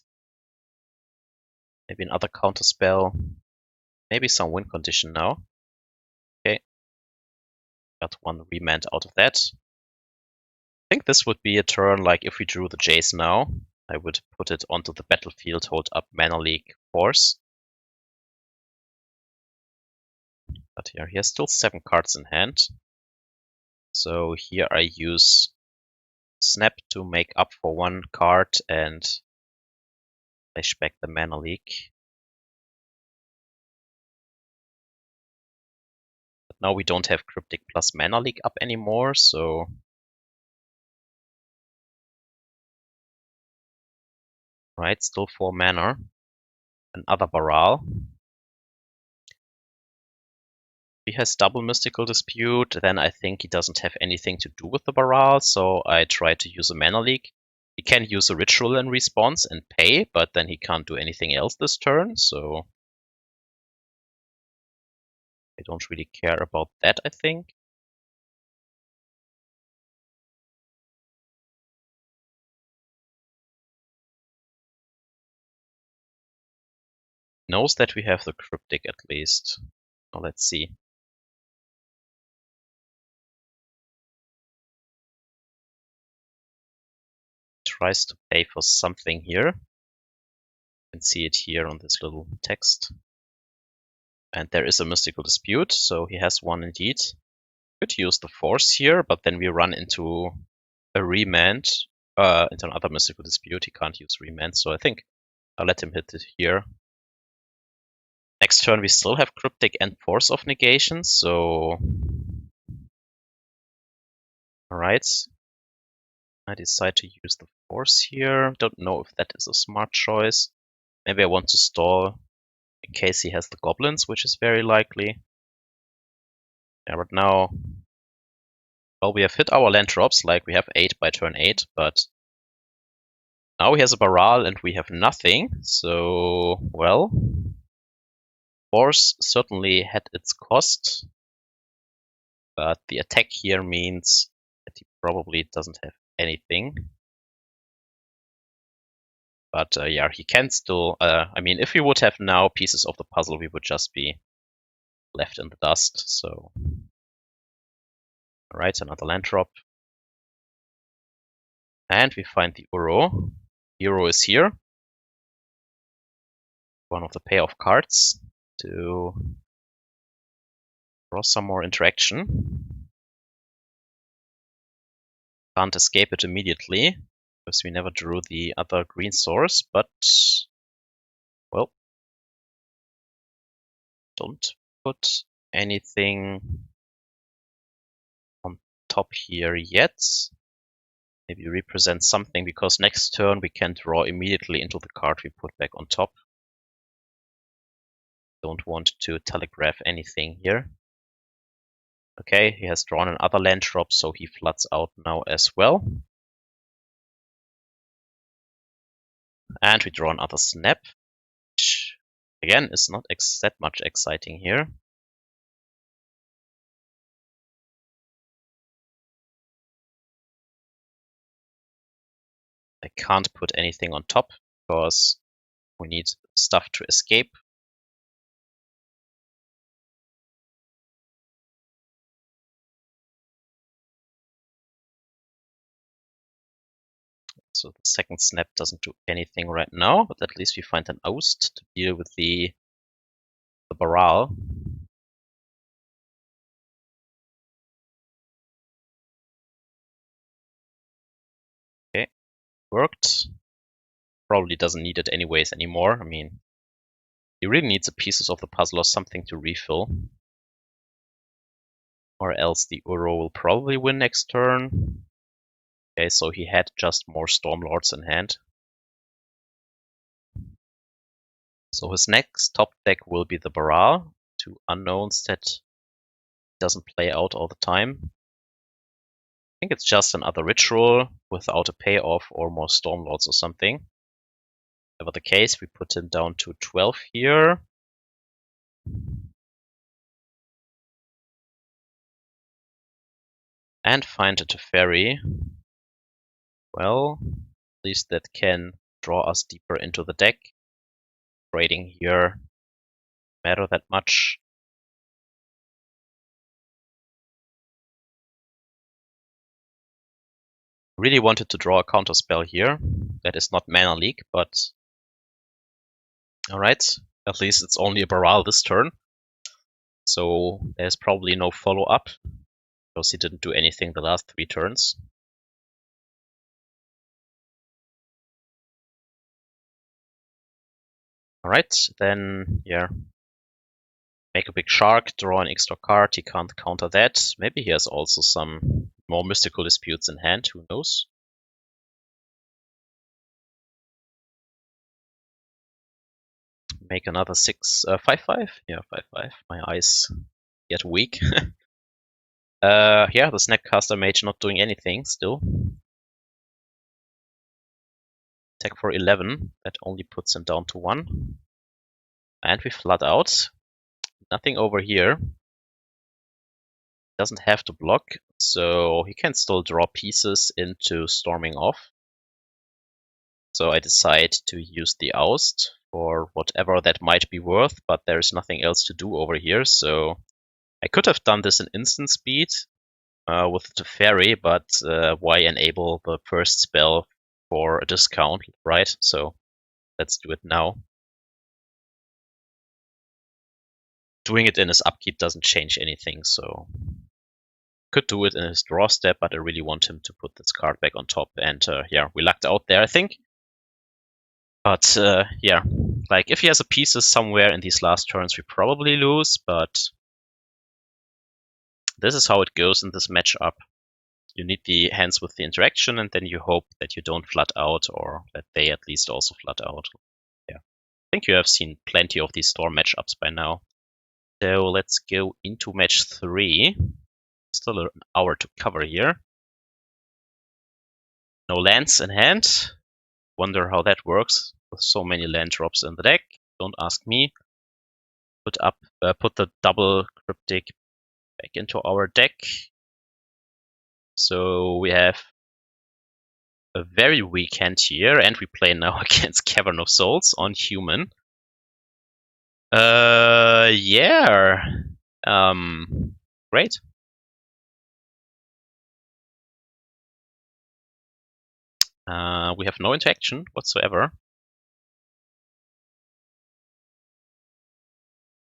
[SPEAKER 1] maybe another counter spell, maybe some win condition now. Okay, got 1 Remand out of that. I think this would be a turn like if we drew the Jace now, I would put it onto the battlefield, hold up Mana Leak Force. But here he has still 7 cards in hand. So here I use Snap to make up for 1 card and flash back the Mana Leak. But now we don't have Cryptic plus Mana Leak up anymore, so right, still 4 mana. Another Baral. He has double Mystical Dispute, then I think he doesn't have anything to do with the Baral, so I try to use a Mana Leak. He can use a Ritual in response and pay, but then he can't do anything else this turn, so I don't really care about that, I think. Knows that we have the Cryptic at least. Now let's see. Tries to pay for something here. You can see it here on this little text. And there is a Mystical Dispute, so he has 1 indeed. Could use the Force here, but then we run into a Remand, into another Mystical Dispute. He can't use Remand, so I think I'll let him hit it here. Next turn we still have Cryptic and Force of Negation, so alright. I decide to use the Force here. Don't know if that is a smart choice. Maybe I want to stall in case he has the Goblins, which is very likely. Yeah, but now, well, we have hit our land drops, like we have 8 by turn 8, but now he has a Baral and we have nothing, so, well, Force certainly had its cost, but the attack here means that he probably doesn't have anything. But yeah, he can still, I mean, if we would have now pieces of the puzzle, we would just be left in the dust, so. Alright, another land drop. And we find the Uro. Uro is here. One of the payoff cards to draw some more interaction. Can't escape it immediately, because we never drew the other green source, but, well, don't put anything on top here yet. Maybe represent something, because next turn we can draw immediately into the card we put back on top. Don't want to telegraph anything here. Okay, he has drawn another land drop, so he floods out now as well. And we draw another Snap, which again is not that much exciting here. I can't put anything on top because we need stuff to escape. So the second Snap doesn't do anything right now, but at least we find an Oust to deal with the Baral. Okay, worked. Probably doesn't need it anyways anymore. I mean, he really needs the pieces of the puzzle or something to refill. Or else the Uro will probably win next turn. Okay, so he had just more Stormlords in hand. So his next top deck will be the Baral, 2 unknowns that doesn't play out all the time. I think it's just another ritual without a payoff or more Stormlords or something. Whatever the case, we put him down to 12 here. And find a Teferi. Well, at least that can draw us deeper into the deck. Trading here matter that much. Really wanted to draw a counterspell here. That is not Mana Leak, but alright. At least it's only a Baral this turn. So there's probably no follow-up, because he didn't do anything the last 3 turns. Alright, then, yeah. Make a big shark, draw an extra card, he can't counter that. Maybe he has also some more mystical disputes in hand, who knows? Make another 5/5? Yeah, 5/5. My eyes get weak. Yeah, the Snapcaster Mage not doing anything still. Attack for 11, that only puts him down to 1. And we flood out. Nothing over here. Doesn't have to block, so he can still draw pieces into storming off. So I decide to use the Oust for whatever that might be worth, but there's nothing else to do over here, so I could have done this in instant speed with the Teferi, but why enable the first spell for a discount, right? So let's do it now. Doing it in his upkeep doesn't change anything, so could do it in his draw step, but I really want him to put this card back on top, and yeah, we lucked out there, I think. But yeah, like if he has a pieces somewhere in these last turns, we probably lose, but this is how it goes in this matchup. You need the hands with the interaction, and then you hope that you don't flood out, or that they at least also flood out. Yeah, I think you have seen plenty of these storm matchups by now. So let's go into match 3. Still an hour to cover here. No lands in hand. Wonder how that works with so many land drops in the deck. Don't ask me. Put the double Cryptic back into our deck. So we have a very weak hand here, and we play now against Cavern of Souls on human. Yeah. Great. We have no interaction whatsoever.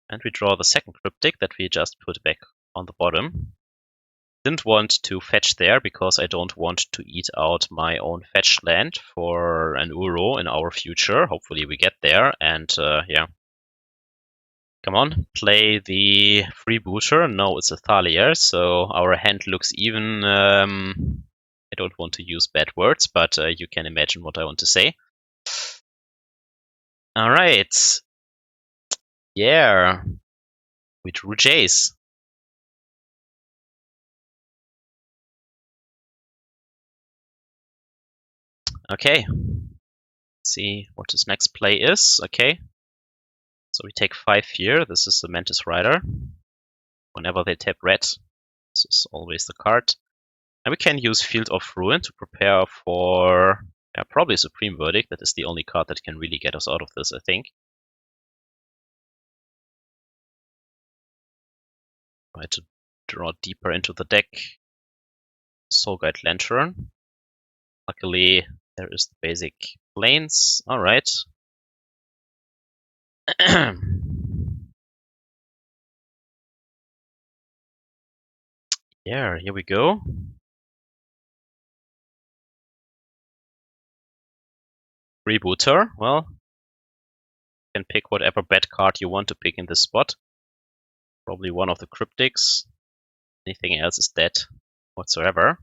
[SPEAKER 1] And we draw the second Cryptic that we just put back on the bottom. Didn't want to fetch there because I don't want to eat out my own fetch land for an Uro in our future. Hopefully we get there, and yeah. Come on, play the freebooter. No, it's a Thalier, so our hand looks even... I don't want to use bad words, but you can imagine what I want to say. Alright. Yeah. We drew Jace. Okay. Let's see what his next play is. Okay. So we take 5 here. This is the Mantis Rider. Whenever they tap red, this is always the card. And we can use Field of Ruin to prepare for probably Supreme Verdict. That is the only card that can really get us out of this, I think. Try to draw deeper into the deck. Soul Guide Lantern. Luckily, there is the basic planes. Alright. Yeah, here we go. Rebooter, well, you can pick whatever bad card you want to pick in this spot. Probably one of the Cryptics. Anything else is dead whatsoever.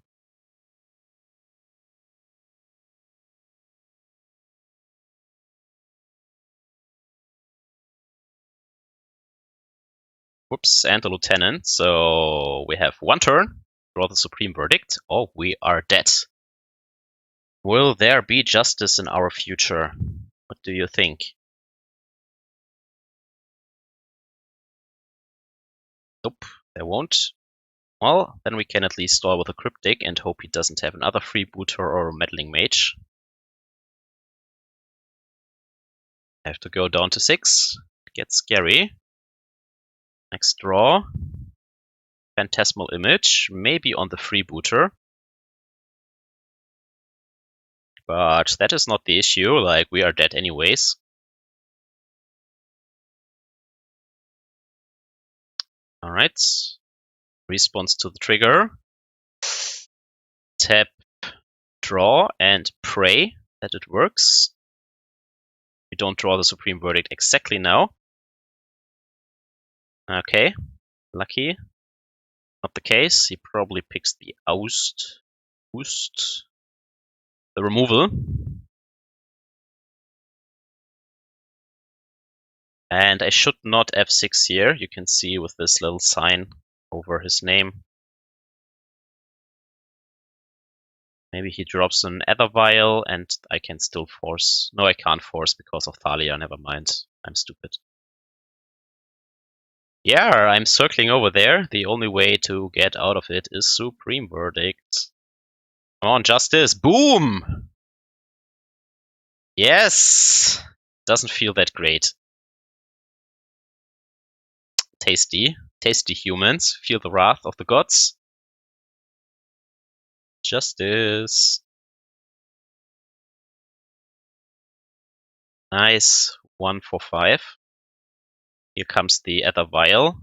[SPEAKER 1] Whoops, and a Lieutenant. So we have one turn. Draw the Supreme Verdict. Oh, we are dead. Will there be justice in our future? What do you think? Nope, there won't. Well, then we can at least stall with a Cryptic and hope he doesn't have another Freebooter or a Meddling Mage. I have to go down to 6. It gets scary. Next draw. Phantasmal Image, maybe on the Freebooter. But that is not the issue, like we are dead anyways. Alright. Response to the trigger. Tap, draw, and pray that it works. We don't draw the Supreme Verdict exactly now. Okay, lucky. Not the case. He probably picks the Oust. The removal. And I should not F6 here. You can see with this little sign over his name. Maybe he drops an Aether Vial and I can still force. No, I can't force because of Thalia. Never mind. I'm stupid. Yeah, I'm circling over there. The only way to get out of it is Supreme Verdict. Come on, Justice. Boom! Yes! Doesn't feel that great. Tasty. Tasty humans. Feel the wrath of the gods. Justice. Nice. 1 for 5. Here comes the Aether Vial.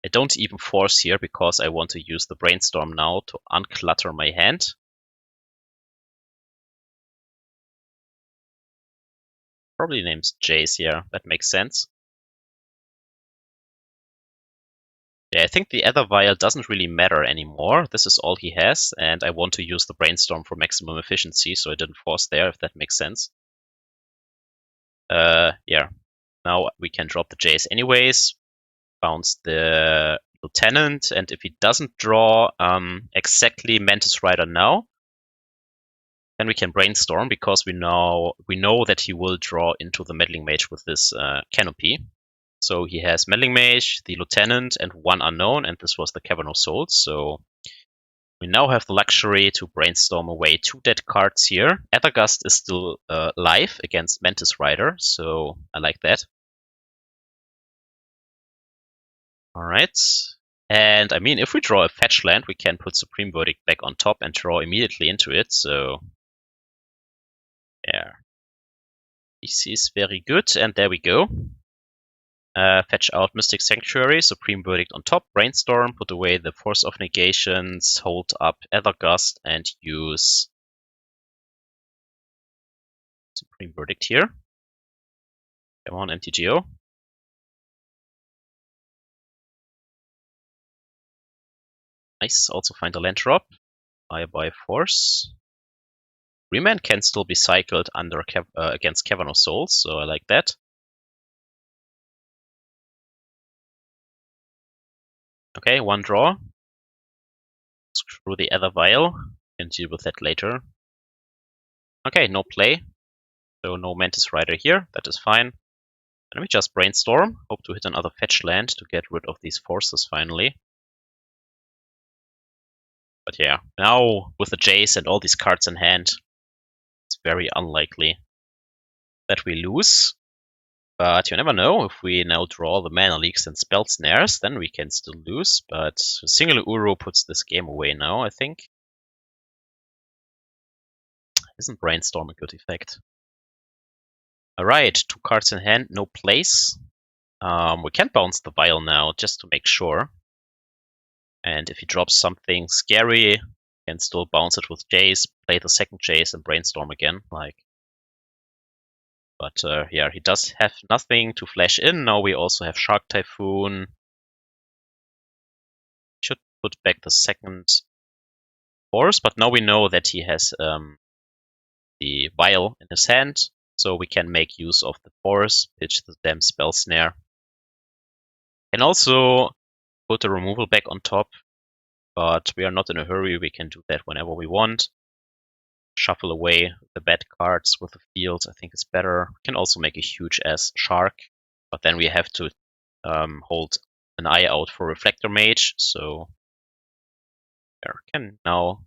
[SPEAKER 1] I don't even force here because I want to use the Brainstorm now to unclutter my hand. Probably names Jace here. That makes sense. Yeah, I think the Aether Vial doesn't really matter anymore. This is all he has, and I want to use the Brainstorm for maximum efficiency, so I didn't force there, if that makes sense. Yeah. Now we can drop the Jace anyways. Bounce the Lieutenant, and if he doesn't draw exactly Mantis Rider now, then we can Brainstorm because we know that he will draw into the Meddling Mage with this Canopy. So he has Meddling Mage, the Lieutenant, and one unknown, and this was the Cavern of Souls. So we now have the luxury to Brainstorm away 2 dead cards here. Aether Gust is still live against Mantis Rider, so I like that. Alright. And I mean, if we draw a fetch land, we can put Supreme Verdict back on top and draw immediately into it, so yeah. This is very good, and there we go. Fetch out Mystic Sanctuary, Supreme Verdict on top, Brainstorm, put away the Force of Negations, hold up Aether Gust, and use Supreme Verdict here. Come on, MTGO. Nice, also find a land drop. By Force. Remand can still be cycled under against Cavern of Souls, so I like that. Okay, 1 draw. Screw the Aether Vial. Can deal with that later. Okay, no play. So no Mantis Rider here. That is fine. Let me just Brainstorm. Hope to hit another fetch land to get rid of these forces finally. But yeah, now with the Jace and all these cards in hand, it's very unlikely that we lose. But you never know. If we now draw the Mana Leaks and Spell Snares, then we can still lose. But a single Uro puts this game away now, I think. Isn't Brainstorm a good effect? Alright, 2 cards in hand, no place. We can bounce the Vial now, just to make sure. And if he drops something scary, we can still bounce it with Jace, play the second Jace, and Brainstorm again. Like, But yeah, he does have nothing to flash in. Now we also have Shark Typhoon. Should put back the second Force, but now we know that he has the Vial in his hand, so we can make use of the Force, pitch the damn Spell Snare. Can also put the removal back on top, but we are not in a hurry. We can do that whenever we want. Shuffle away the bad cards with the field, I think is better. We can also make a huge ass Shark, but then we have to hold an eye out for Reflector Mage, so there can now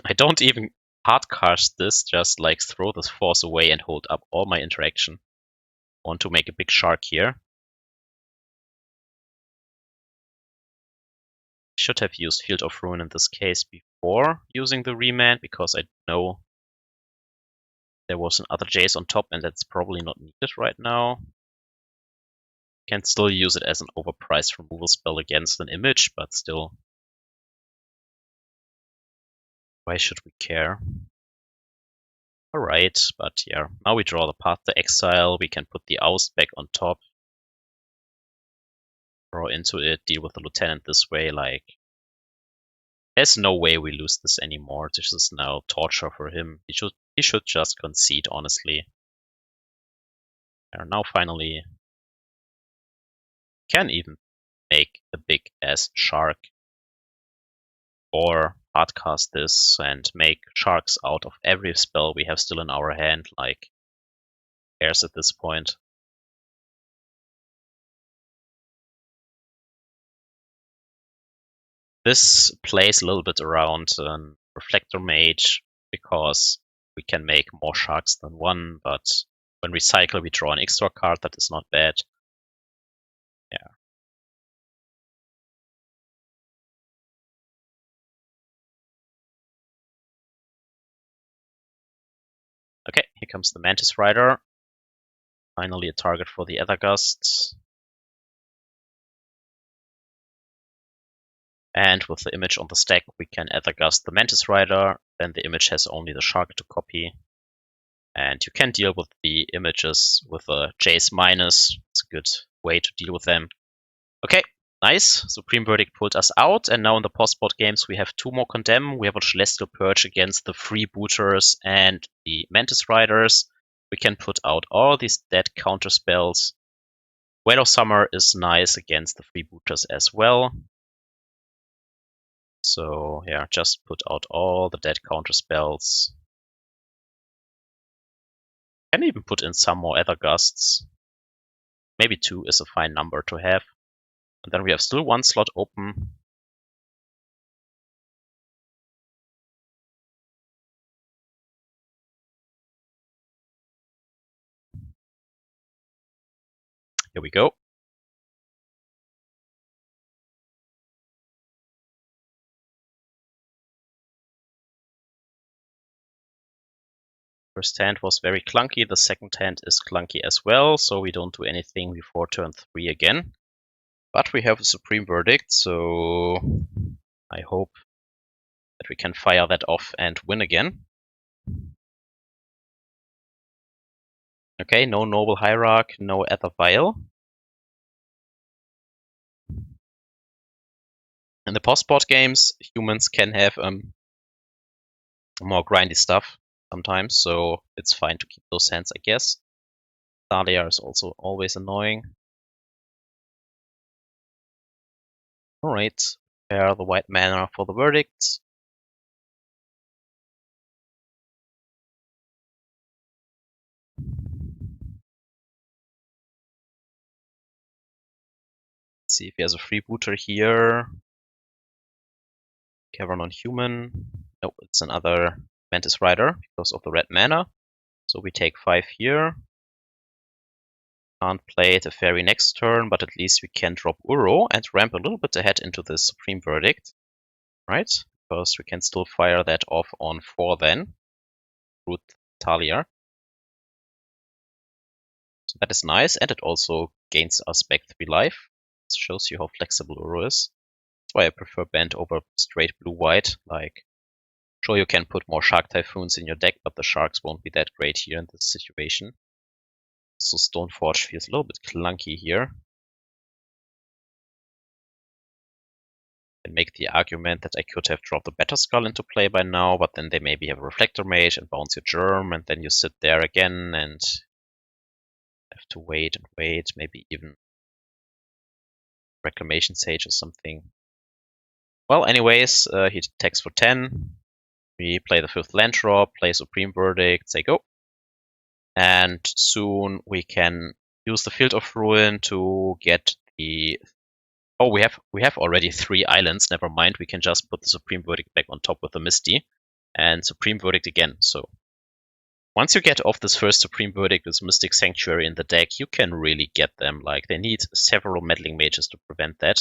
[SPEAKER 1] I don't even hardcast this, just like throw this Force away and hold up all my interaction. Want to make a big Shark here. Should have used Field of Ruin in this case before using the Remand, because I know there was another Jace on top and that's probably not needed right now. Can still use it as an overpriced removal spell against an image, but still. Why should we care? Alright, but yeah, now we draw the path to Exile, we can put the Oust back on top. Draw into it, deal with the Lieutenant this way, like... There's no way we lose this anymore, this is now torture for him. He should just concede, honestly. And now finally... Can even make a big ass Shark. Or hardcast this and make Sharks out of every spell we have still in our hand, like... Cares at this point. This plays a little bit around Reflector Mage, because we can make more Sharks than one, but when we cycle we draw an extra card, that is not bad. Yeah. Okay, here comes the Mantis Rider. Finally a target for the Aether Gust. And with the image on the stack, we can Aether Gust the Mantis Rider, then the image has only the Shark to copy. And you can deal with the images with a Jace minus. It's a good way to deal with them. Okay, nice. Supreme Verdict pulled us out, and now in the post-board games we have 2 more Condemn. We have a Celestial Purge against the Freebooters and the Mantis Riders. We can put out all these dead counter spells. Veil of Summer is nice against the Freebooters as well. So yeah, just put out all the dead counter spells. Can even put in some more Aether Gusts. Maybe 2 is a fine number to have. And then we have still 1 slot open. Here we go. First hand was very clunky, the second hand is clunky as well, so we don't do anything before turn 3 again. But we have a Supreme Verdict, so I hope that we can fire that off and win again. Okay, no Noble Hierarch, no Aether Vial. In the post-board games, humans can have more grindy stuff sometimes, so it's fine to keep those hands, I guess. Thalia is also always annoying. Alright, prepare the white mana for the verdict. Let's see if he has a freebooter here. Cavern on Human. No, it's another Mantis Rider because of the red mana. So we take 5 here. Can't play Teferi next turn, but at least we can drop Uro and ramp a little bit ahead into the Supreme Verdict. Right? Because we can still fire that off on 4 then. Root Thalia. So that is nice, and it also gains us back 3 life. It shows you how flexible Uro is. That's why I prefer Bant over straight blue-white. Like, sure, you can put more Shark Typhoons in your deck, but the Sharks won't be that great here in this situation. So Stoneforge feels a little bit clunky here. And make the argument that I could have dropped a better skull into play by now, but then they maybe have a Reflector Mage and bounce your Germ, and then you sit there again and have to wait and wait, maybe even Reclamation Sage or something. Well, anyways, he attacks for 10. We play the 5th land drop, play Supreme Verdict, say go. And soon we can use the Field of Ruin to get the... Oh, we have already 3 islands, never mind. We can just put the Supreme Verdict back on top with the Misty. And Supreme Verdict again, so... Once you get off this first Supreme Verdict with Mystic Sanctuary in the deck, you can really get them. Like, they need several Meddling Mages to prevent that.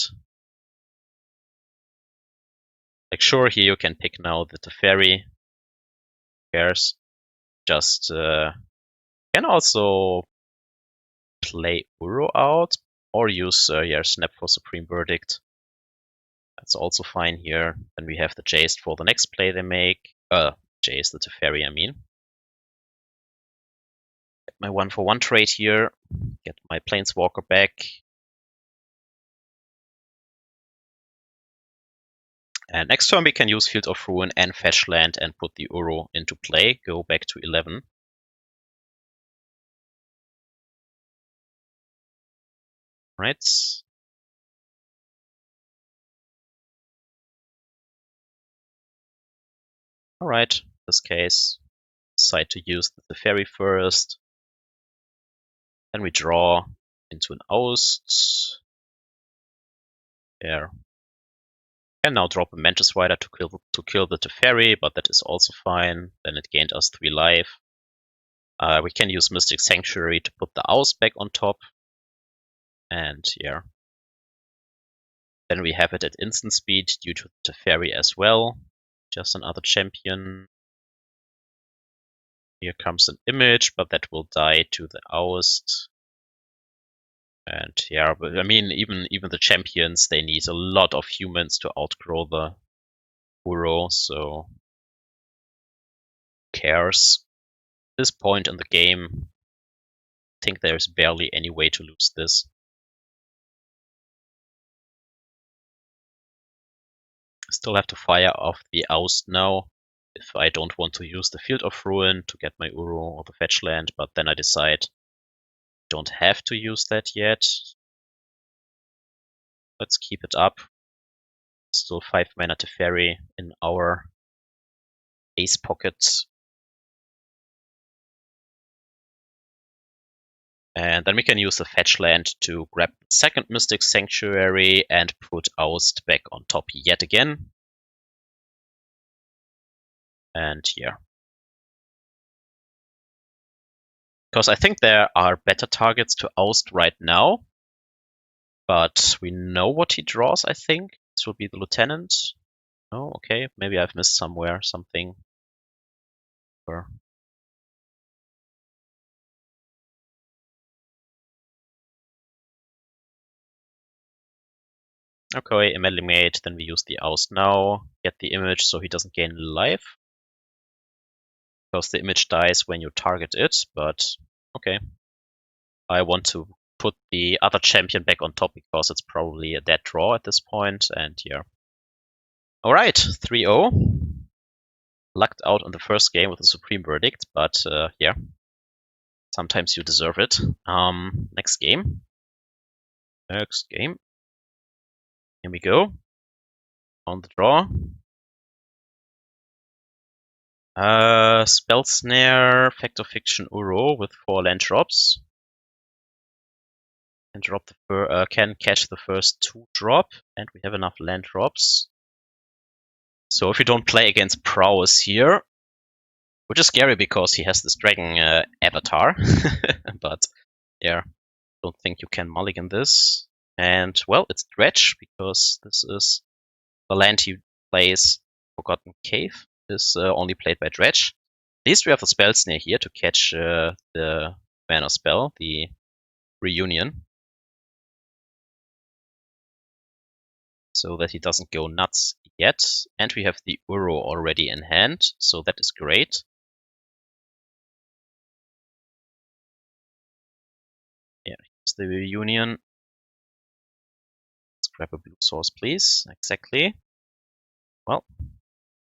[SPEAKER 1] Like, sure, here you can pick now the Teferi. Who cares? Just can also play Uro out or use Snap for Supreme Verdict. That's also fine here. Then we have the Jace for the next play they make. Jace, the Teferi, I mean. Get my 1-for-1 trade here. Get my Planeswalker back. And next turn we can use Field of Ruin and Fetch Land and put the Uro into play. Go back to 11. Right. Alright, in this case, decide to use the Teferi first. Then we draw into an Oust. There. Can now drop a Mantis Rider to kill the Teferi, but that is also fine. Then it gained us 3 life. We can use Mystic Sanctuary to put the Oust back on top. And yeah. Then we have it at instant speed due to the Teferi as well. Just another champion. Here comes an image, but that will die to the Oust. And yeah, but I mean, even the champions, they need a lot of humans to outgrow the Uro, so who cares? At this point in the game, I think there's barely any way to lose this. I still have to fire off the Oust now if I don't want to use the Field of Ruin to get my Uro or the fetch land, but then I decide I don't have to use that yet. Let's keep it up. Still 5 mana Teferi in our ace pocket. And then we can use the fetch land to grab the second Mystic Sanctuary and put Oust back on top yet again. And yeah. Because I think there are better targets to Oust right now. But we know what he draws, I think. This will be the Lieutenant. Oh, okay. Maybe I've missed somewhere something. Or okay, Amalgamate, then we use the Oust now, get the image so he doesn't gain life. Because the image dies when you target it, but okay. I want to put the other champion back on top because it's probably a dead draw at this point, and yeah. Alright, 3-0. Lucked out on the first game with a Supreme Verdict, but yeah. Sometimes you deserve it. Next game. Here we go. On the draw. Spell Snare, Fact of Fiction Uro with 4 land drops. And can catch the first 2 drop, and we have enough land drops. So if you don't play against Prowess here, which is scary because he has this dragon avatar, but yeah, don't think you can mulligan this. And well, it's Dredge because this is the land he plays. Forgotten Cave is only played by Dredge. At least we have the Spell Snare here to catch the mana spell, the Reunion. So that he doesn't go nuts yet. And we have the Uro already in hand, so that is great. Where's the reunion? Let's grab a blue source, please. Exactly. Well,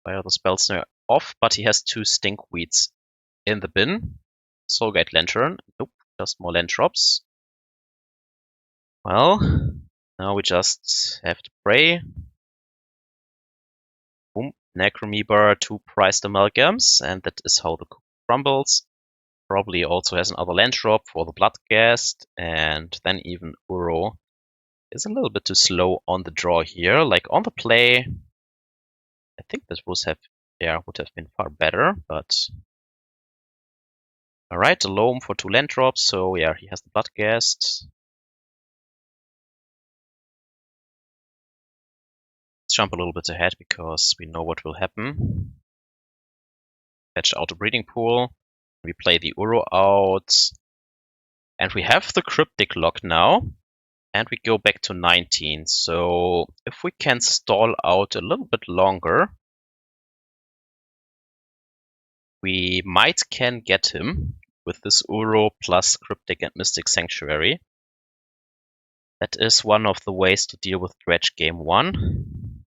[SPEAKER 1] fire the Spell Snare off, but he has 2 Stinkweeds in the bin. Soulgate Lantern. Nope, just more land drops. Well, now we just have to pray. Boom, Necrometer, 2 Prized Amalgams, and that is how the cookie crumbles. Probably also has another land drop for the Bloodghast, and then even Uro is a little bit too slow on the draw here. Like on the play, I think this would have been far better, but alright, a Loam for 2 land drops, so yeah, he has the Bloodghast. Let's jump a little bit ahead because we know what will happen. Fetch out a Breeding Pool. We play the Uro out. And we have the Cryptic lock now. And we go back to 19. So if we can stall out a little bit longer, we can get him with this Uro plus Cryptic and Mystic Sanctuary. That is one of the ways to deal with Dredge game 1.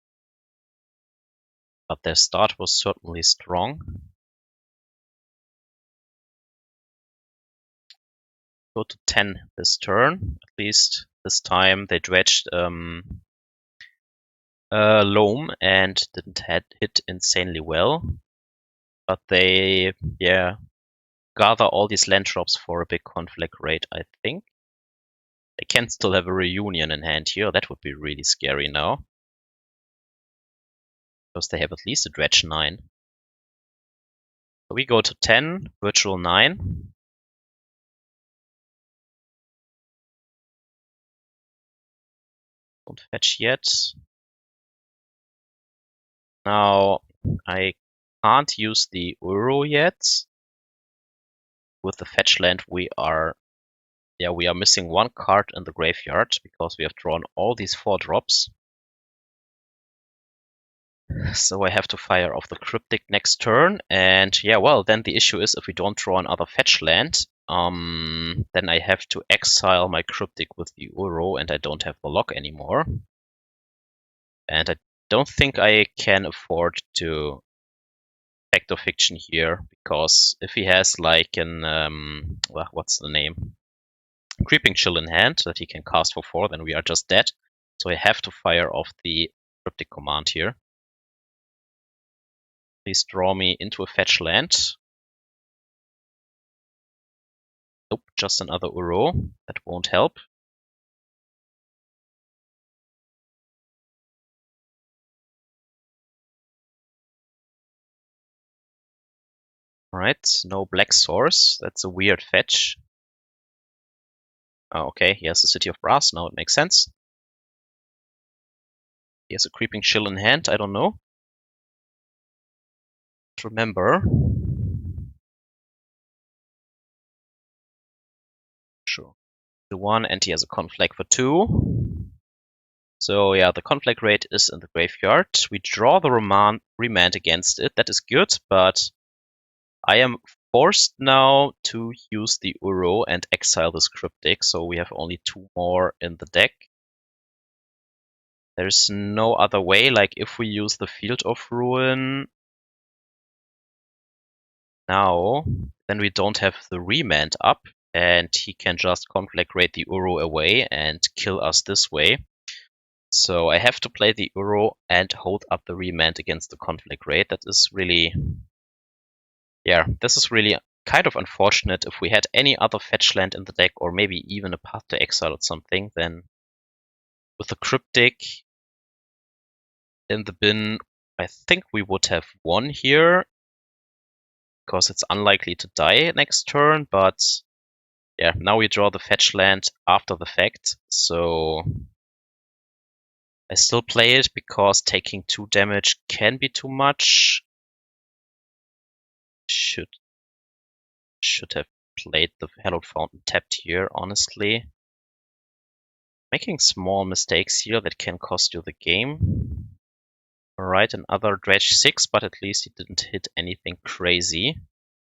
[SPEAKER 1] But their start was certainly strong. Go to 10 this turn. At least this time they dredged Loam and didn't hit insanely well. But they, gather all these land drops for a big conflict rate, I think. They can still have a reunion in hand here. That would be really scary now. Because they have at least a dredge 9. So we go to 10, virtual 9. Don't fetch yet. Now, I can't use the Uro yet. With the fetch land, we are missing 1 card in the graveyard because we have drawn all these 4 drops. So I have to fire off the Cryptic next turn, and then the issue is if we don't draw another fetch land, then I have to exile my Cryptic with the Uro, and I don't have the lock anymore. And I don't think I can afford to Fact or Fiction here, because if he has like an what's the name? Creeping Chill in hand that he can cast for 4, then we are just dead. So I have to fire off the Cryptic Command here. Please draw me into a fetch land. Nope, just another Uro. That won't help. Alright, no black source. That's a weird fetch. Oh, okay, he has the City of Brass. Now it makes sense. He has a Creeping Chill in hand. I don't know. Remember. Sure. The 1, and he has a Conflict for 2. So yeah, the conflict rate is in the graveyard. We draw the remand against it. That is good, but I am forced now to use the Uro and exile this Cryptic, so we have only 2 more in the deck. There's no other way. Like if we use the Field of Ruin now, then we don't have the Remand up, and he can just conflict rate the Uro away and kill us this way. So I have to play the Uro and hold up the Remand against the conflict rate. That is really, this is really kind of unfortunate. If we had any other fetch land in the deck, or maybe even a Path to Exile or something, then with the Cryptic in the bin, I think we would have won here, because it's unlikely to die next turn, but now we draw the fetch land after the fact, so I still play it because taking 2 damage can be too much. Should have played the Hallowed Fountain tapped here, honestly. Making small mistakes here that can cost you the game. Alright, another Dredge 6, but at least he didn't hit anything crazy.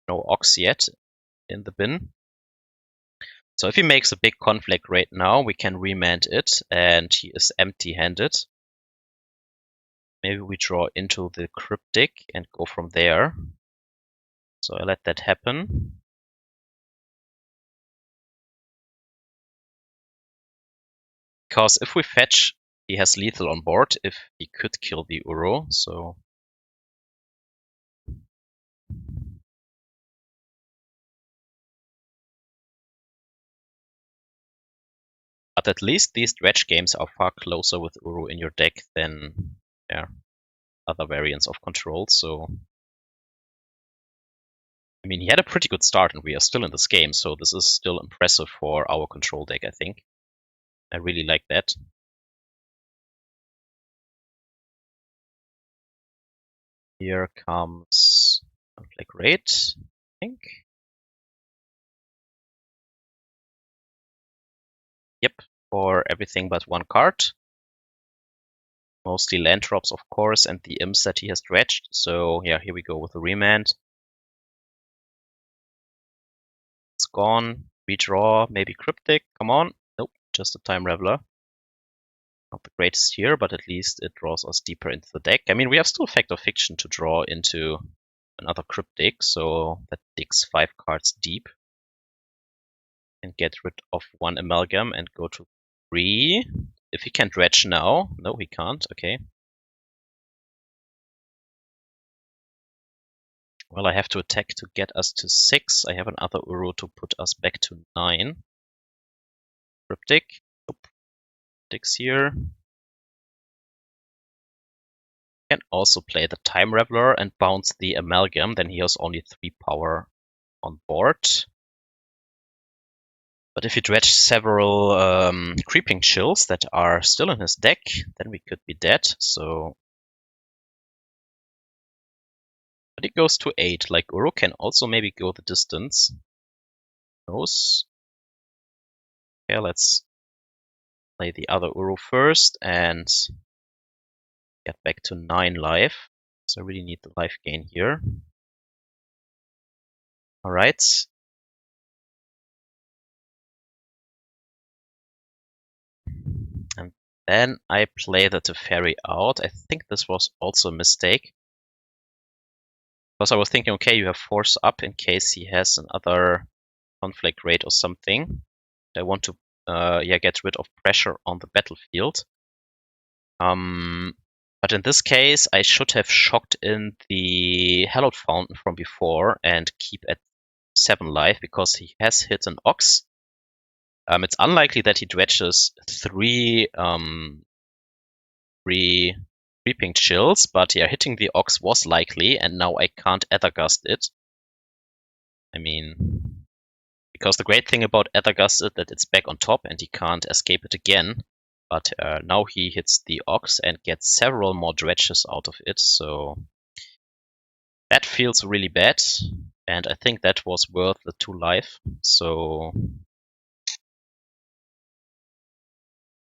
[SPEAKER 1] No Ox yet in the bin. So if he makes a big conflict right now, we can remand it, and he is empty-handed. Maybe we draw into the Cryptic and go from there. So I let that happen. Because if we fetch, he has lethal on board if he could kill the Uro, so... But at least these dredge games are far closer with Uro in your deck than other variants of control, so... I mean, he had a pretty good start and we are still in this game, so this is still impressive for our control deck, I think. I really like that. Here comes Conflict Rate, I think. Yep, for everything but one card. Mostly land drops, of course, and the imps that he has dredged. So yeah, here we go with the Remand. It's gone. Redraw, maybe Cryptic. Come on. Nope, just a Time Raveler. Not the greatest here, but at least it draws us deeper into the deck. I mean, we have still Fact of Fiction to draw into another Cryptic, so that digs 5 cards deep. And get rid of 1 Amalgam and go to 3. If he can dredge now. No, he can't. Okay. Well, I have to attack to get us to 6. I have another Uro to put us back to 9. Cryptic. Nope. Cryptic's here. Can also play the Time Raveler and bounce the Amalgam. Then he has only 3 power on board. But if he dredged several Creeping Chills that are still in his deck, then we could be dead. So... But it goes to 8. Like, Uro can also maybe go the distance. Knows. Okay, let's play the other Uro first and get back to 9 life. So I really need the life gain here. Alright. And then I play the Teferi out. I think this was also a mistake. Because I was thinking, okay, you have Force up in case he has another Conflict Rate or something. I want to get rid of pressure on the battlefield. But in this case, I should have shocked in the Hallowed Fountain from before and keep at 7 life because he has hit an Ox. It's unlikely that he dredges 3 Creeping Chills, but yeah, hitting the Ox was likely, and now I can't Aether Gust it. I mean, because the great thing about Aether Gust is that it's back on top and he can't escape it again. But now he hits the Ox and gets several more dredges out of it, so that feels really bad. And I think that was worth the 2 life. So...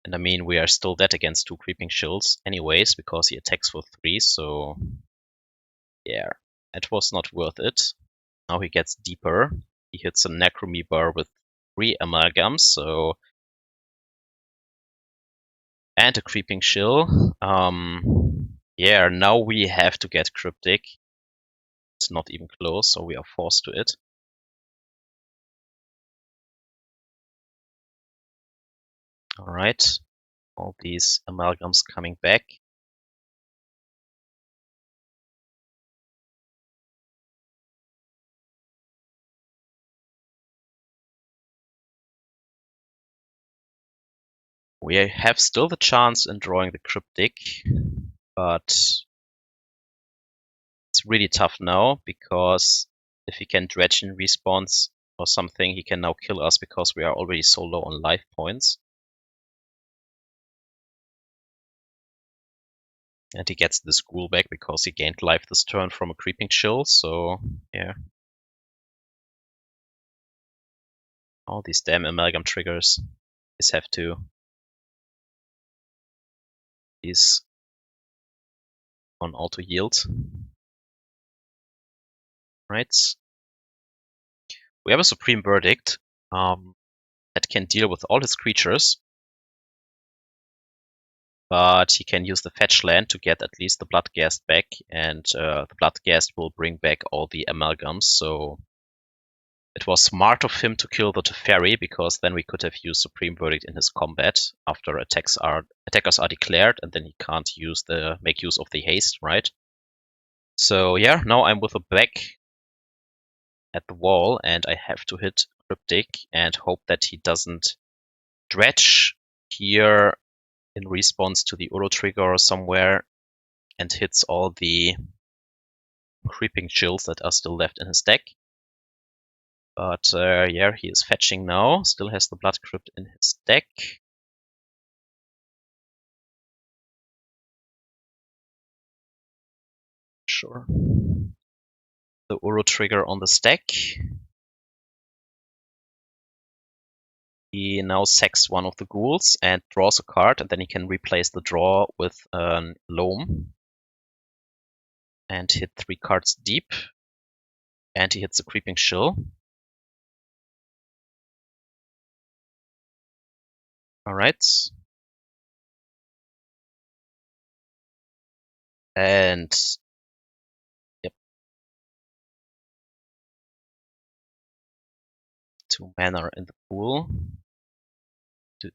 [SPEAKER 1] And I mean, we are still dead against 2 Creeping Chills anyways, because he attacks for 3, so... Yeah, it was not worth it. Now he gets deeper. He hits a Necromeber with 3 Amalgams, so... And a Creeping Chill. Yeah, now we have to get Cryptic. It's not even close, so we are forced to it. Alright, all these Amalgams coming back. We have still the chance in drawing the Cryptic, but it's really tough now, because if he can dredge in response or something, he can now kill us because we are already so low on life points. And he gets this Ghoul back because he gained life this turn from a Creeping Chill, so yeah. All these damn Amalgam triggers. Just have to... He's on auto yield. Right. We have a Supreme Verdict. that can deal with all his creatures. But he can use the fetch land to get at least the Bloodghast back, and the Bloodghast will bring back all the amalgams, so it was smart of him to kill the Teferi, because then we could have used Supreme Verdict in his combat after attackers are declared, and then he can't make use of the haste, right? So yeah, now I'm with a back at the wall, and I have to hit Cryptic and hope that he doesn't dredge here in response to the Uro trigger or somewhere and hits all the creeping chills that are still left in his deck. But yeah, he is fetching now. Still has the Blood Crypt in his deck. Sure. The Uro trigger on the stack. He now sacks one of the ghouls and draws a card, and then he can replace the draw with Loam. And hit 3 cards deep. And he hits the Creeping Chill. Alright. And yep. 2 mana in the pool.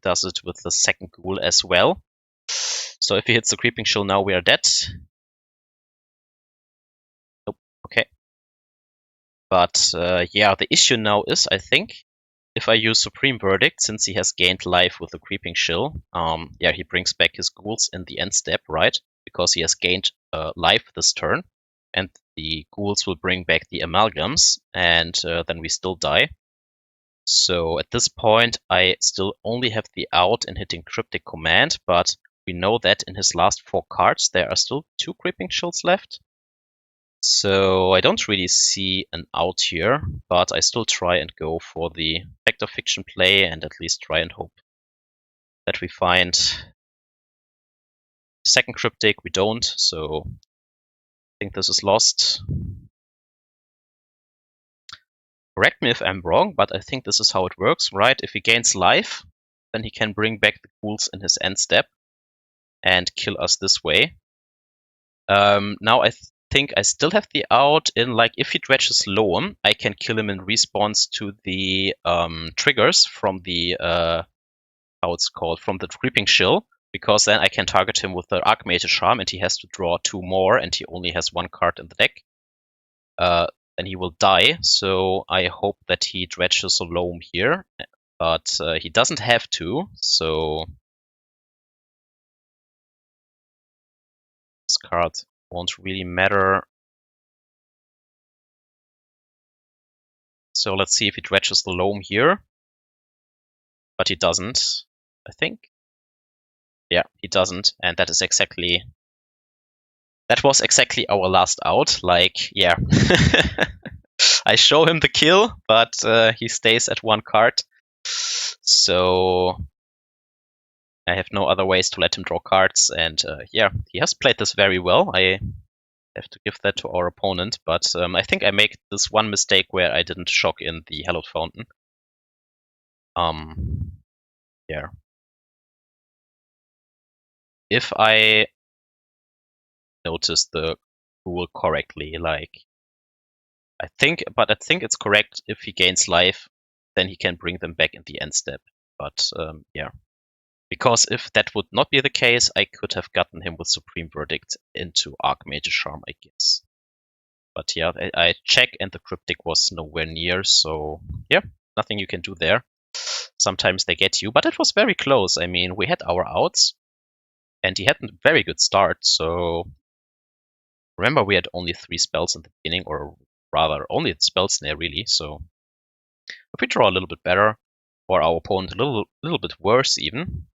[SPEAKER 1] Does it with the second ghoul as well. So if he hits the Creeping Chill now, we are dead. Nope. Okay. But yeah, the issue now is, I think, if I use Supreme Verdict, since he has gained life with the Creeping Chill, yeah, he brings back his ghouls in the end step, right? Because he has gained life this turn, and the ghouls will bring back the amalgams, and then we still die. So at this point, I still only have the out in hitting Cryptic Command, but we know that in his last 4 cards, there are still 2 Creeping Chills left. So I don't really see an out here, but I still try and go for the Fact of Fiction play and at least try and hope that we find second Cryptic. We don't, so I think this is lost. Correct me if I'm wrong, but I think this is how it works, right? If he gains life, then he can bring back the ghouls in his end step and kill us this way. Now I think I still have the out in, like, if he dredges Loam, I can kill him in response to the triggers from the how it's called, from the Creeping Chill, because then I can target him with the Archmage Charm, and he has to draw 2 more, and he only has 1 card in the deck. Then he will die. So I hope that he dredges a Loam here, but he doesn't have to. So this card won't really matter. So let's see if he dredges the Loam here. But he doesn't, I think. Yeah, he doesn't. And that was exactly our last out. Like, yeah. I show him the kill, but he stays at 1 card. So I have no other ways to let him draw cards. And yeah, he has played this very well. I have to give that to our opponent. But I think I make this one mistake where I didn't shock in the Hallowed Fountain. Yeah. If I notice the rule correctly, like, I think it's correct. If he gains life, then he can bring them back in the end step. But yeah, because if that would not be the case, I could have gotten him with Supreme Verdict into Archmage Charm, I guess. But yeah, I check, and the Cryptic was nowhere near, so yeah, nothing you can do there. Sometimes they get you, but it was very close. I mean, we had our outs, and he had a very good start, so remember, we had only 3 spells in the beginning, or rather, only the Spell Snare, really. So if we draw a little bit better, or our opponent a little bit worse even,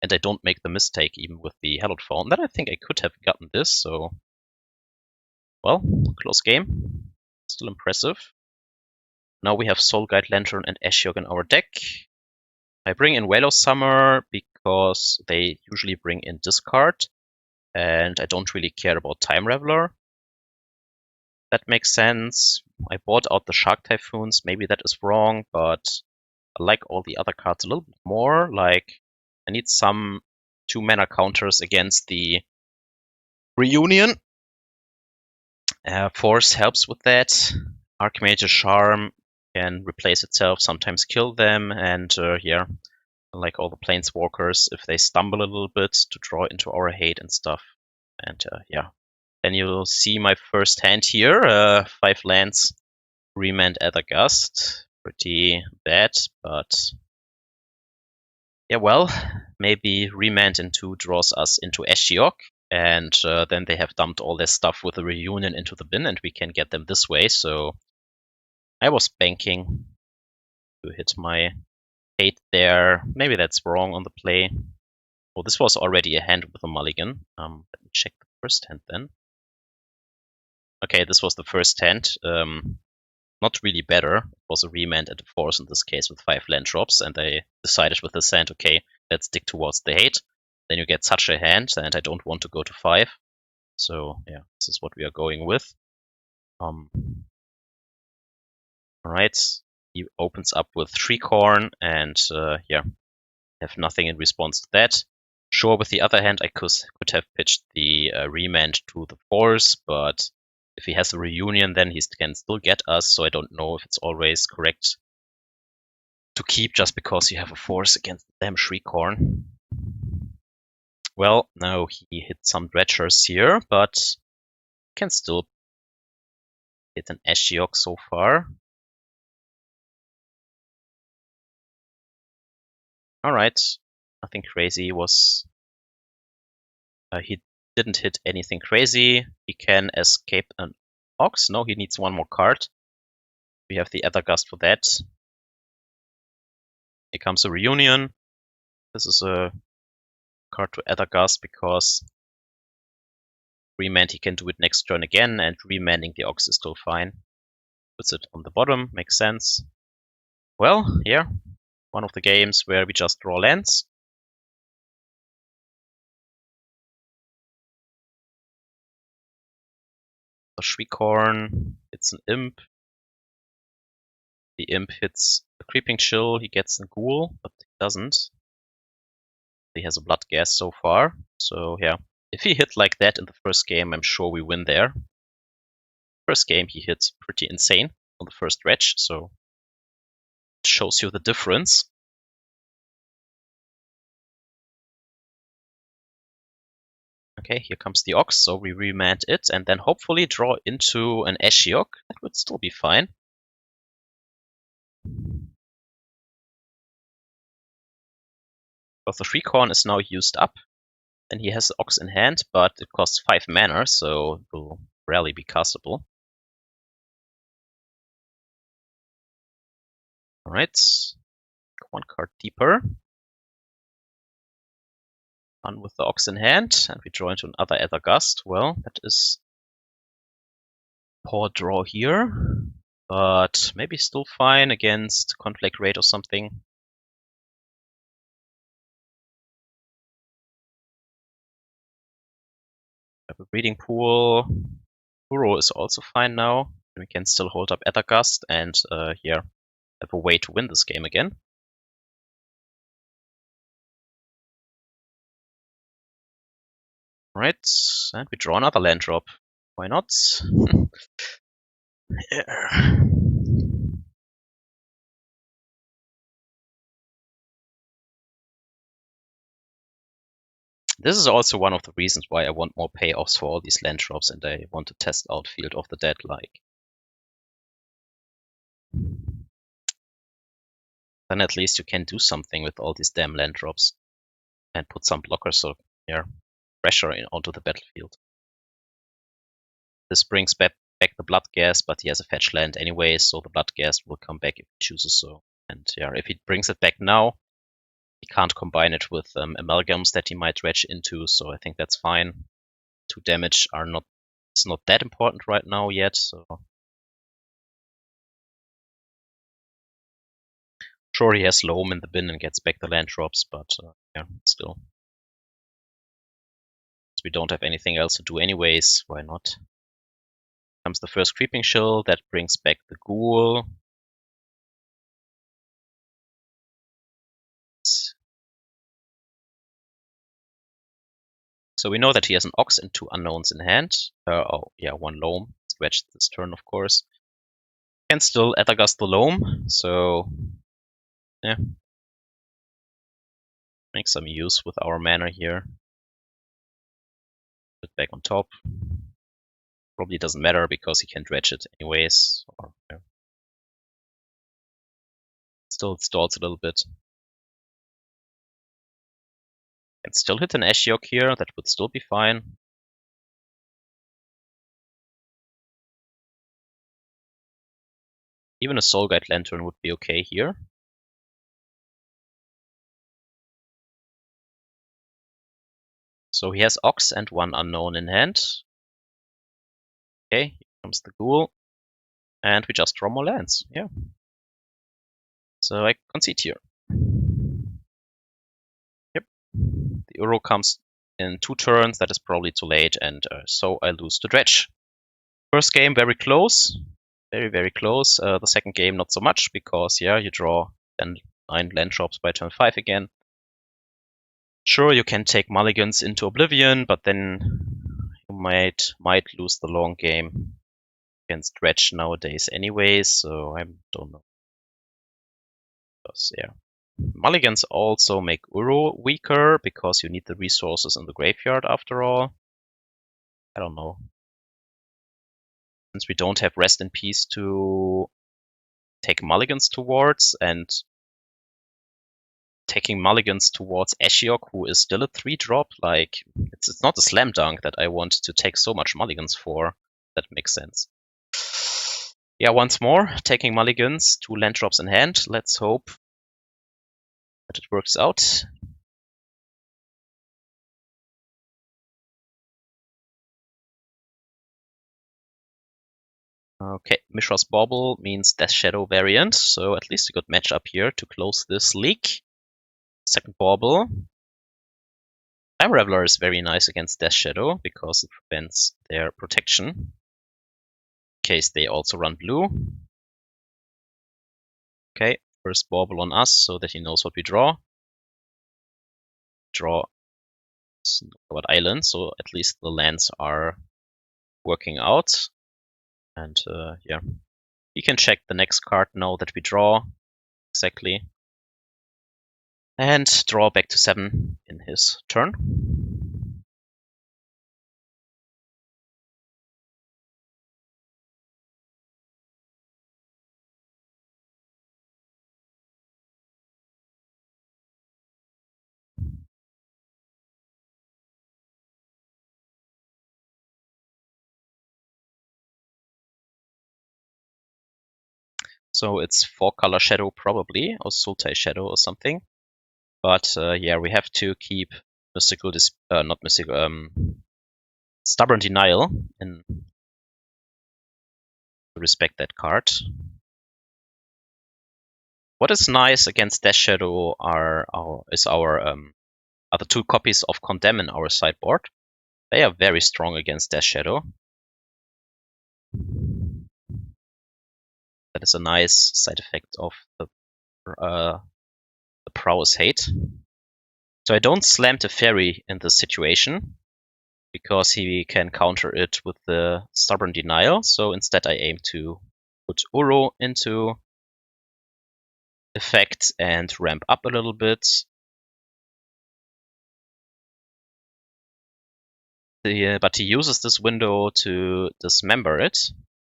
[SPEAKER 1] and I don't make the mistake even with the Hallowed Fountain, then I think I could have gotten this. So, well, close game. Still impressive. Now we have Soul Guide Lantern and Ashiok in our deck. I bring in Whale of Summer because they usually bring in discard, and I don't really care about Time Raveler. That makes sense. I bought out the Shark Typhoons. Maybe that is wrong, but I like all the other cards a little bit more. Like, I need some 2-mana counters against the Reunion. Force helps with that. Archmage's Charm can replace itself, sometimes kill them, and yeah, like all the Planeswalkers, if they stumble a little bit, to draw into our hate and stuff. And yeah, then you'll see my first hand here, 5 lands, Remand, Aether Gust. Pretty bad, but yeah, well, maybe Remand in 2 draws us into Ashiok, and then they have dumped all their stuff with the Reunion into the bin, and we can get them this way. So I was banking to hit my hate there. Maybe that's wrong on the play. Well, this was already a hand with a mulligan. Let me check the first hand then. Okay, this was the first hand. Not really better. It was a Remand and a Force in this case with 5 land drops, and I decided with this hand, okay, let's stick towards the hate. Then you get such a hand, and I don't want to go to 5. So yeah, this is what we are going with. Alright, he opens up with Shriekhorn, and yeah, have nothing in response to that. Sure, with the other hand, I could have pitched the Remand to the Force, but if he has a Reunion, then he can still get us, so I don't know if it's always correct to keep just because you have a Force against the damn Shriekhorn. Well, now he hit some Dredgers here, but can still hit an Ashiok so far. Alright, nothing crazy was... he didn't hit anything crazy. He can escape an Ox. No, he needs one more card. We have the Aether Gust for that. Here comes a Reunion. This is a card to Aether Gust because Remand he can do it next turn again, and remanding the Ox is still fine. Puts it on the bottom, makes sense. Well, yeah, one of the games where we just draw lands. The Shriekhorn hits an Imp. The Imp hits a Creeping Chill, he gets a Ghoul, but he doesn't. He has a Blood Gas so far, so yeah. If he hit like that in the first game, I'm sure we win there. First game he hit pretty insane on the first dredge, so it shows you the difference. Okay, here comes the Ox, so we remand it and then hopefully draw into an Ashiok. That would still be fine. But the Shriekhorn is now used up. And he has the Ox in hand, but it costs 5 mana, so it will rarely be castable. Alright, one card deeper. One with the Ox in hand, and we draw into another Aether Gust. Well, that is poor draw here, but maybe still fine against Conflict Raid or something. Have a Breeding Pool. Uro is also fine now. We can still hold up Aether Gust and yeah, have a way to win this game again. Right, and we draw another land drop. Why not? Yeah. This is also one of the reasons why I want more payoffs for all these land drops, and I want to test out Field of the Dead. Like, then at least you can do something with all these damn land drops and put some blockers so yeah, pressure onto the battlefield. This brings back the Blood Gas, but he has a fetch land anyway, so the Blood Gas will come back if he chooses so. And yeah, if he brings it back now, he can't combine it with amalgams that he might dredge into, so I think that's fine. 2 damage is not that important right now yet, so sure, he has Loam in the bin and gets back the land drops, but yeah, still. We don't have anything else to do anyways, why not? Comes the first Creeping Chill, that brings back the Ghoul. So we know that he has an Ox and 2 unknowns in hand. Oh, yeah, 1 Loam. Scratched this turn, of course. Can still Aether Gust the Loam, so yeah. Make some use with our mana here. Put back on top. Probably doesn't matter because he can dredge it anyways. Or, yeah. Still stalls a little bit. Can still hit an Ashiok here, that would still be fine. Even a Soul Guide Lantern would be okay here. So he has Ox and 1 unknown in hand. Okay, here comes the Ghoul. And we just draw more lands, yeah. So I concede here. Yep. The Uro comes in 2 turns, that is probably too late, and so I lose to Dredge. First game, very close. Very, very close. The second game, not so much, because, yeah, you draw then 9 land drops by turn 5 again. Sure, you can take mulligans into Oblivion, but then you might lose the long game against Dredge nowadays anyway, so I don't know. Because, yeah. Mulligans also make Uro weaker, because you need the resources in the graveyard after all. I don't know. Since we don't have Rest in Peace to take mulligans towards, and taking mulligans towards Ashiok, who is still a 3-drop, like, it's not a slam dunk that I want to take so much mulligans for. That makes sense. Yeah, once more, taking mulligans, 2 land drops in hand. Let's hope that it works out. Okay, Mishra's Bauble means Death Shadow variant, so at least a good matchup here to close this leak. Second Bauble. Time Raveler is very nice against Death Shadow because it prevents their protection. In case they also run blue. Okay, first Bauble on us so that he knows what we draw. Draw Snowcovered Island, so at least the lands are working out. And yeah, he can check the next card now that we draw exactly. And draw back to 7 in his turn. So it's 4-color Shadow probably, or Sultai Shadow or something. But yeah, we have to keep Mystical, not Mystical, Stubborn Denial and respect that card. What is nice against Death Shadow are the 2 copies of Condemn in our sideboard. They are very strong against Death Shadow. That is a nice side effect of the Prowess Hate. So I don't slam Teferi in this situation, because he can counter it with the Stubborn Denial. So instead I aim to put Uro into effect and ramp up a little bit. But he uses this window to dismember it.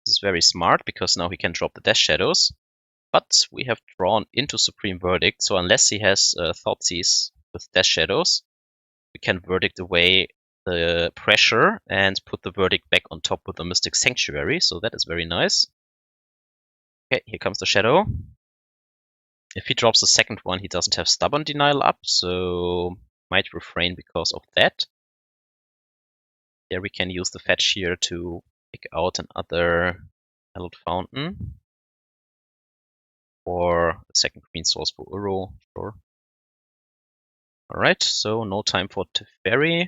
[SPEAKER 1] This is very smart, because now he can drop the Death Shadows. But we have drawn into Supreme Verdict, so unless he has Thoughtseize with Death Shadows, we can Verdict away the pressure and put the Verdict back on top with the Mystic Sanctuary, so that is very nice. Okay, here comes the Shadow. If he drops the second one, he doesn't have Stubborn Denial up, so might refrain because of that. There we can use the fetch here to pick out another Hallowed Fountain. Or a second green source for Uro, sure. Alright, so no time for Teferi.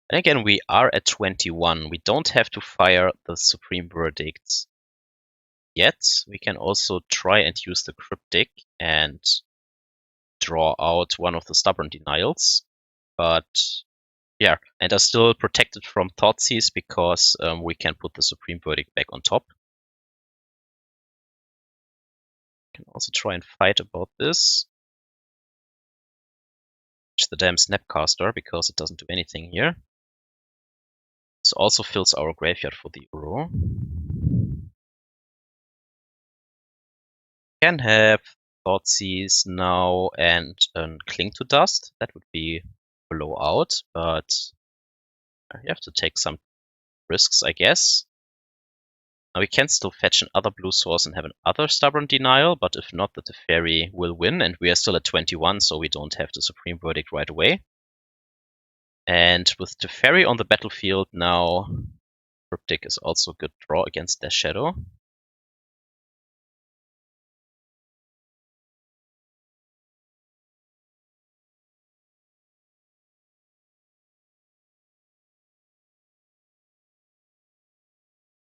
[SPEAKER 1] And again, we are at 21. We don't have to fire the Supreme Verdicts yet. We can also try and use the Cryptic and draw out one of the Stubborn Denials. But yeah, and are still protected from Thoughtseize because we can put the Supreme Verdict back on top. Can also try and fight about this. Which the damn Snapcaster, because it doesn't do anything here. This also fills our graveyard for the Uro. Can have Thoughtseize now and Cling to Dust. That would be blowout, but you have to take some risks, I guess. Now we can still fetch another blue source and have another Stubborn Denial, but if not, the Teferi will win, and we are still at 21, so we don't have the Supreme Verdict right away. And with Teferi on the battlefield now, Cryptic is also a good draw against Death Shadow.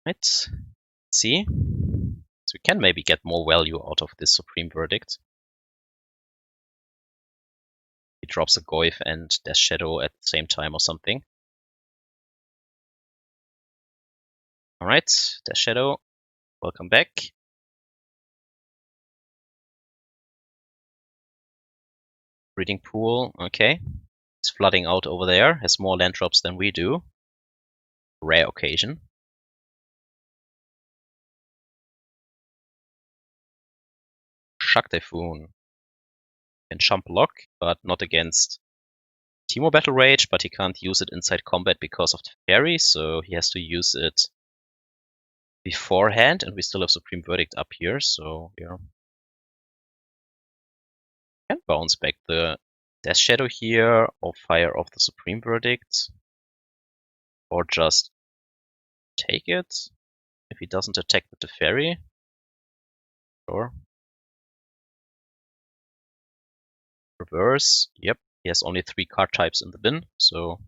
[SPEAKER 1] Let's see. So we can maybe get more value out of this Supreme Verdict. He drops a Goyf and Death Shadow at the same time or something. Alright, Death Shadow, welcome back. Breeding Pool, okay. He's flooding out over there, has more land drops than we do. Rare occasion. Shark Typhoon. Can jump block, but not against Teemo Battle Rage, but he can't use it inside combat because of Teferi, so he has to use it beforehand, and we still have Supreme Verdict up here, so yeah. Can bounce back the Death Shadow here, or fire off the Supreme Verdict, or just take it if he doesn't attack the Teferi. Sure. Reverse, yep, he has only 3 card types in the bin, so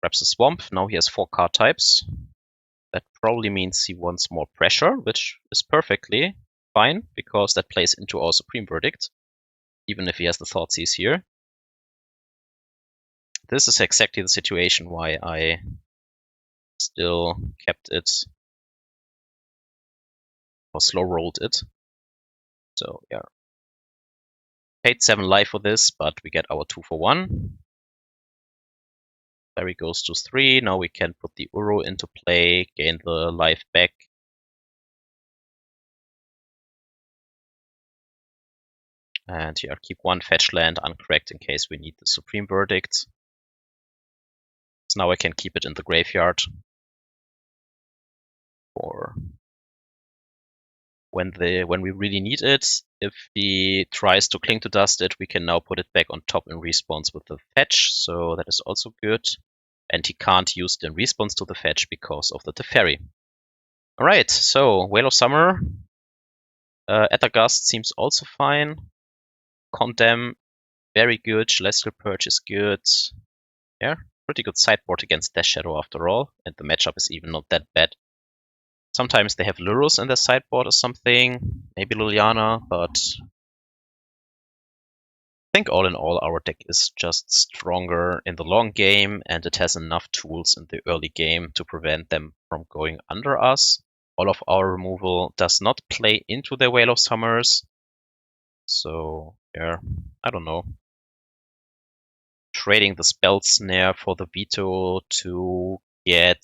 [SPEAKER 1] grabs the Swamp. Now he has 4 card types. That probably means he wants more pressure, which is perfectly fine, because that plays into our Supreme Verdict, even if he has the Thoughtseize here. This is exactly the situation why I still kept it, or slow rolled it. So yeah. Paid 7 life for this, but we get our 2 for 1. There he goes to 3. Now we can put the Uro into play, gain the life back. And here, keep 1 fetch land uncracked in case we need the Supreme Verdict. So now I can keep it in the graveyard for when we really need it. If he tries to Cling to Dust it, we can now put it back on top in response with the fetch, so that is also good. And he can't use it in response to the fetch because of the Teferi. Alright, so Whale of Summer. Aether Gust seems also fine. Condemn, very good. Celestial Purge is good. Yeah, pretty good sideboard against Death Shadow after all, and the matchup is even not that bad. Sometimes they have Lurus in their sideboard or something, maybe Liliana, but I think all in all our deck is just stronger in the long game, and it has enough tools in the early game to prevent them from going under us. All of our removal does not play into their Whale of Summers, so yeah, I don't know. Trading the Spell Snare for the Veto to get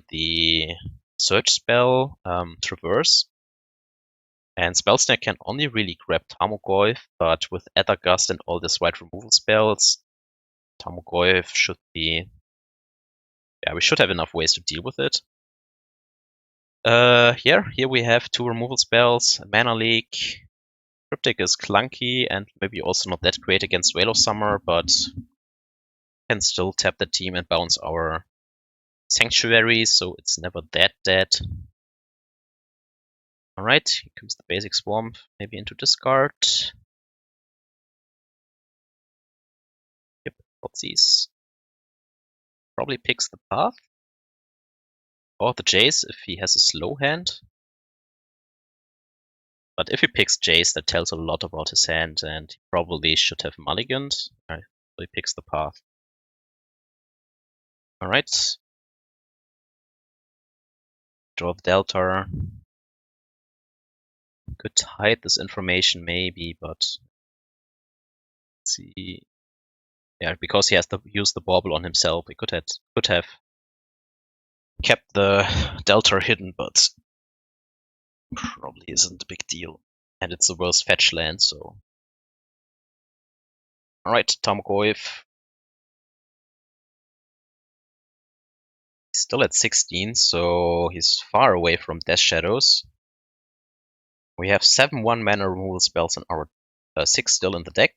[SPEAKER 1] the Search Spell Traverse. And Spell Snare can only really grab Tarmogoyf, but with Aether Gust and all these white removal spells, Tarmogoyf should be... Yeah, we should have enough ways to deal with it. Here we have 2 removal spells, Mana Leak. Cryptic is clunky and maybe also not that great against Whale of Summer, but can still tap the team and bounce our Sanctuary, so it's never that dead. Alright, here comes the basic Swamp, maybe into discard. Yep, Thoughtseize. Probably picks the path. Or the Jace if he has a slow hand. But if he picks Jace, that tells a lot about his hand, and he probably should have mulliganed. Alright, so he picks the path. Alright. Draw the Delta. Could hide this information maybe, but let's see. Yeah, because he has to use the bauble on himself, he could have kept the Delta hidden, but probably isn't a big deal. And it's the worst fetch land, so. Alright, Tarmogoyf. Still at 16, so he's far away from Death Shadows. We have 7 1-mana removal spells in our 6 still in the deck.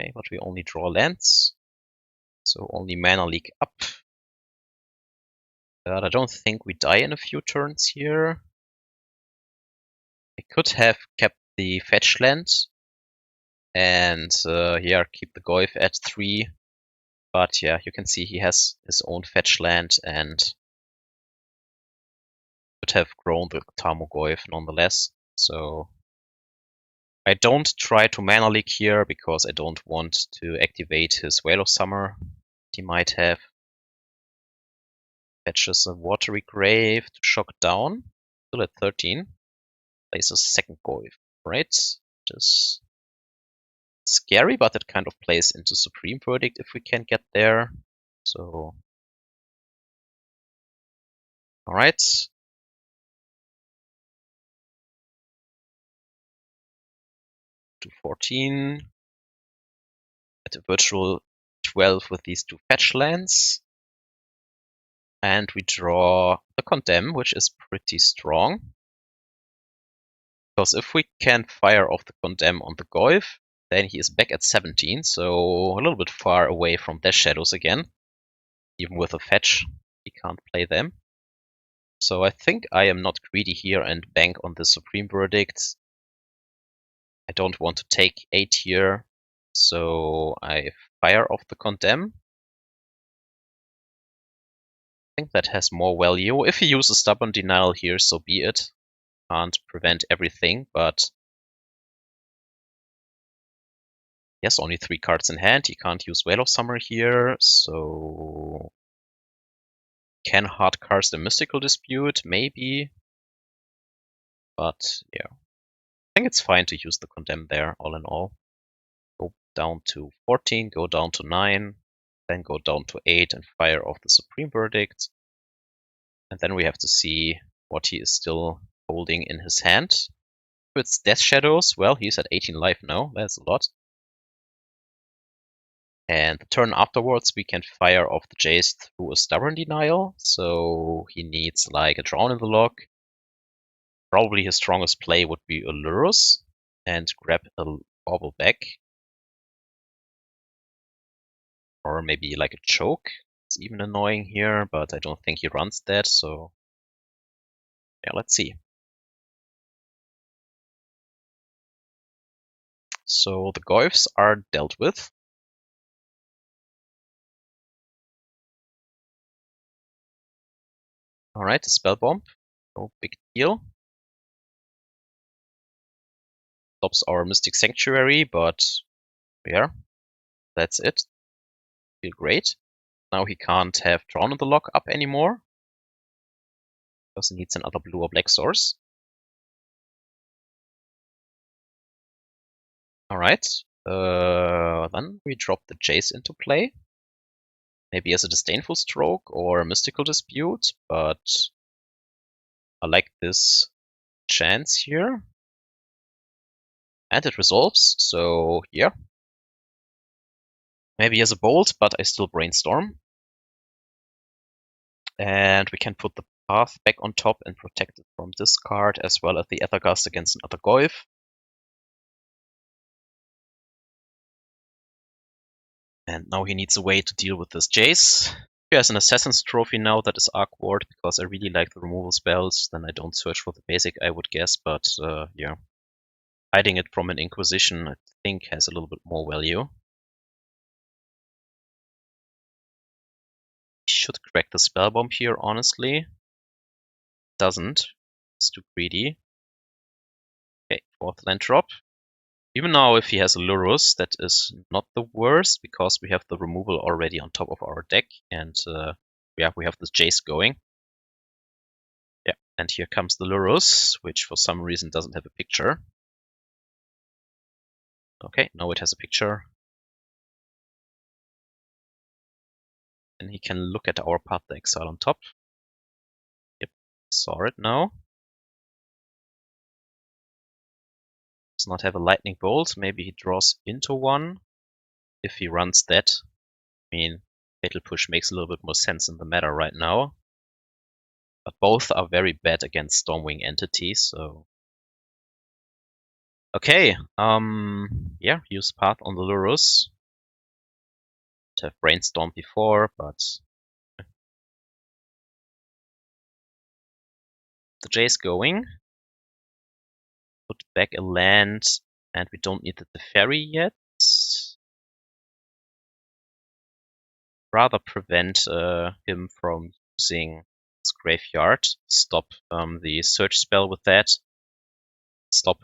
[SPEAKER 1] Okay, but we only draw lands, so only mana leak up. But I don't think we die in a few turns here. We could have kept the fetch land and here keep the Goyf at 3. But yeah, you can see he has his own fetch land and could have grown the Tarmogoyf nonetheless. So I don't try to mana leak here because I don't want to activate his Veil of Summer he might have. Fetches a Watery Grave to shock down. Still at 13. Places second Goyf. Right? Just scary, but it kind of plays into Supreme Verdict if we can get there. So alright. To 14. At a virtual 12 with these 2 fetch lands. And we draw the Condemn, which is pretty strong. Because if we can fire off the Condemn on the Goyf, then he is back at 17, so a little bit far away from Death Shadows again. Even with a fetch, he can't play them. So I think I am not greedy here and bank on the Supreme Verdict. I don't want to take 8 here, so I fire off the Condemn. I think that has more value. If he uses Stubborn Denial here, so be it. Can't prevent everything, but he has only 3 cards in hand. He can't use Veil of Summer here, so can hard cast the Mystical Dispute, maybe. But yeah, I think it's fine to use the Condemn there, all in all. Go down to 14, go down to 9, then go down to 8 and fire off the Supreme Verdict. And then we have to see what he is still holding in his hand. If it's Death Shadows, well, he's at 18 life now, that's a lot. And the turn afterwards, we can fire off the Jace through a Stubborn Denial. So he needs like a Drown in the Log. Probably his strongest play would be Allurus and grab a Bauble back. Or maybe like a Choke. It's even annoying here, but I don't think he runs that. So yeah, let's see. So the Goyfs are dealt with. Alright, a Spell Bomb. No big deal. Stops our Mystic Sanctuary, but yeah, that's it. Feel great. Now he can't have Drawn on the Lock up anymore. Because he needs another blue or black source. Alright. Then we drop the Jace into play. Maybe as a Disdainful Stroke or a Mystical Dispute, but I like this chance here. And it resolves, so yeah. Maybe as a Bolt, but I still Brainstorm. And we can put the path back on top and protect it from this card, as well as the Aether Gust against another Goyf. And now he needs a way to deal with this Jace. He has an Assassin's Trophy now that is awkward, because I really like the removal spells. Then I don't search for the basic, I would guess, but yeah. Hiding it from an Inquisition, I think, has a little bit more value. Should crack the Spell Bomb here, honestly. doesn't. It's too greedy. Okay, 4th land drop. Even now, if he has a Lurrus, that is not the worst, because we have the removal already on top of our deck, and yeah, we have this Jace going. Yeah, and here comes the Lurrus, which for some reason doesn't have a picture. Okay, now it has a picture. And he can look at our Path to Exile on top. Yep, saw it now. Does not have a Lightning Bolt. Maybe he draws into one. If he runs that, I mean, Fatal Push makes a little bit more sense in the meta right now. But both are very bad against Stormwing entities, so... Okay, yeah, use Path on the Lurrus. To have brainstormed before, but... The Jace going. Put back a land, and we don't need the Teferi yet. Rather prevent him from using his graveyard. Stop the search spell with that. Stop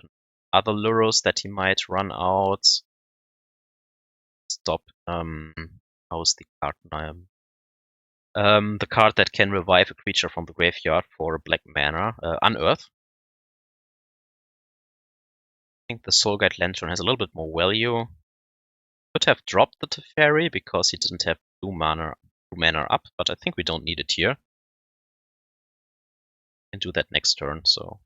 [SPEAKER 1] other Lurrus that he might run out. Stop how's the card name? The card that can revive a creature from the graveyard for a black mana, Unearth. I think the Soul Guide Lantern has a little bit more value. Could have dropped the Teferi because he didn't have 2 mana up, but I think we don't need it here. Can do that next turn, so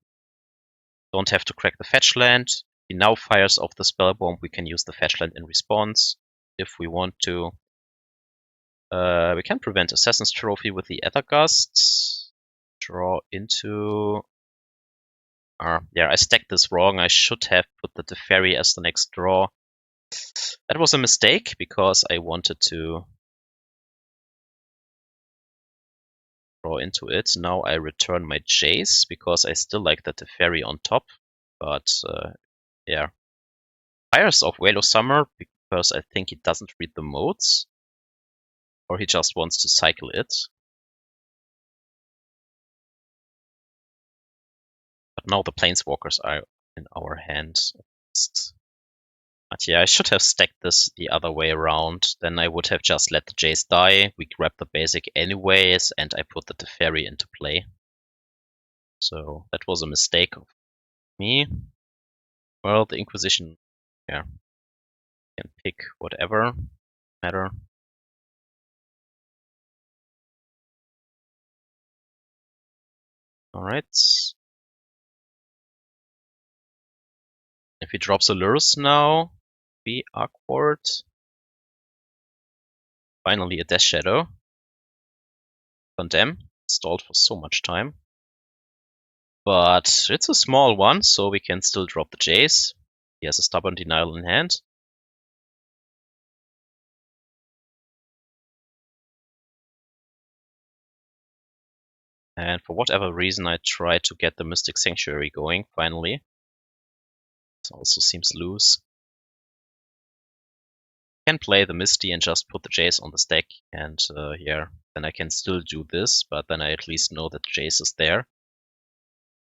[SPEAKER 1] don't have to crack the fetch land. He now fires off the spell bomb. We can use the fetch land in response if we want to. We can prevent Assassin's Trophy with the Aether Gust. Draw into... yeah, I stacked this wrong. I should have put the Teferi as the next draw. That was a mistake because I wanted to draw into it. Now I return my Jace because I still like the Teferi on top. But yeah. Fires off Whale of Summer because I think he doesn't read the modes. Or he just wants to cycle it. But now the Planeswalkers are in our hands. But yeah, I should have stacked this the other way around. Then I would have just let the Jace die. We grab the basic anyways, and I put the Teferi into play. So that was a mistake of me. Well, the Inquisition, yeah, can pick whatever matter. Alright. If he drops a Lurrus now, be awkward. Finally a Death Shadow. Condemn. Stalled for so much time. But it's a small one, so we can still drop the Jace. He has a Stubborn Denial in hand. And for whatever reason, I tried to get the Mystic Sanctuary going, finally. This also seems loose. I can play the Misty and just put the Jace on the stack, and yeah, then I can still do this, but then I at least know that Jace is there.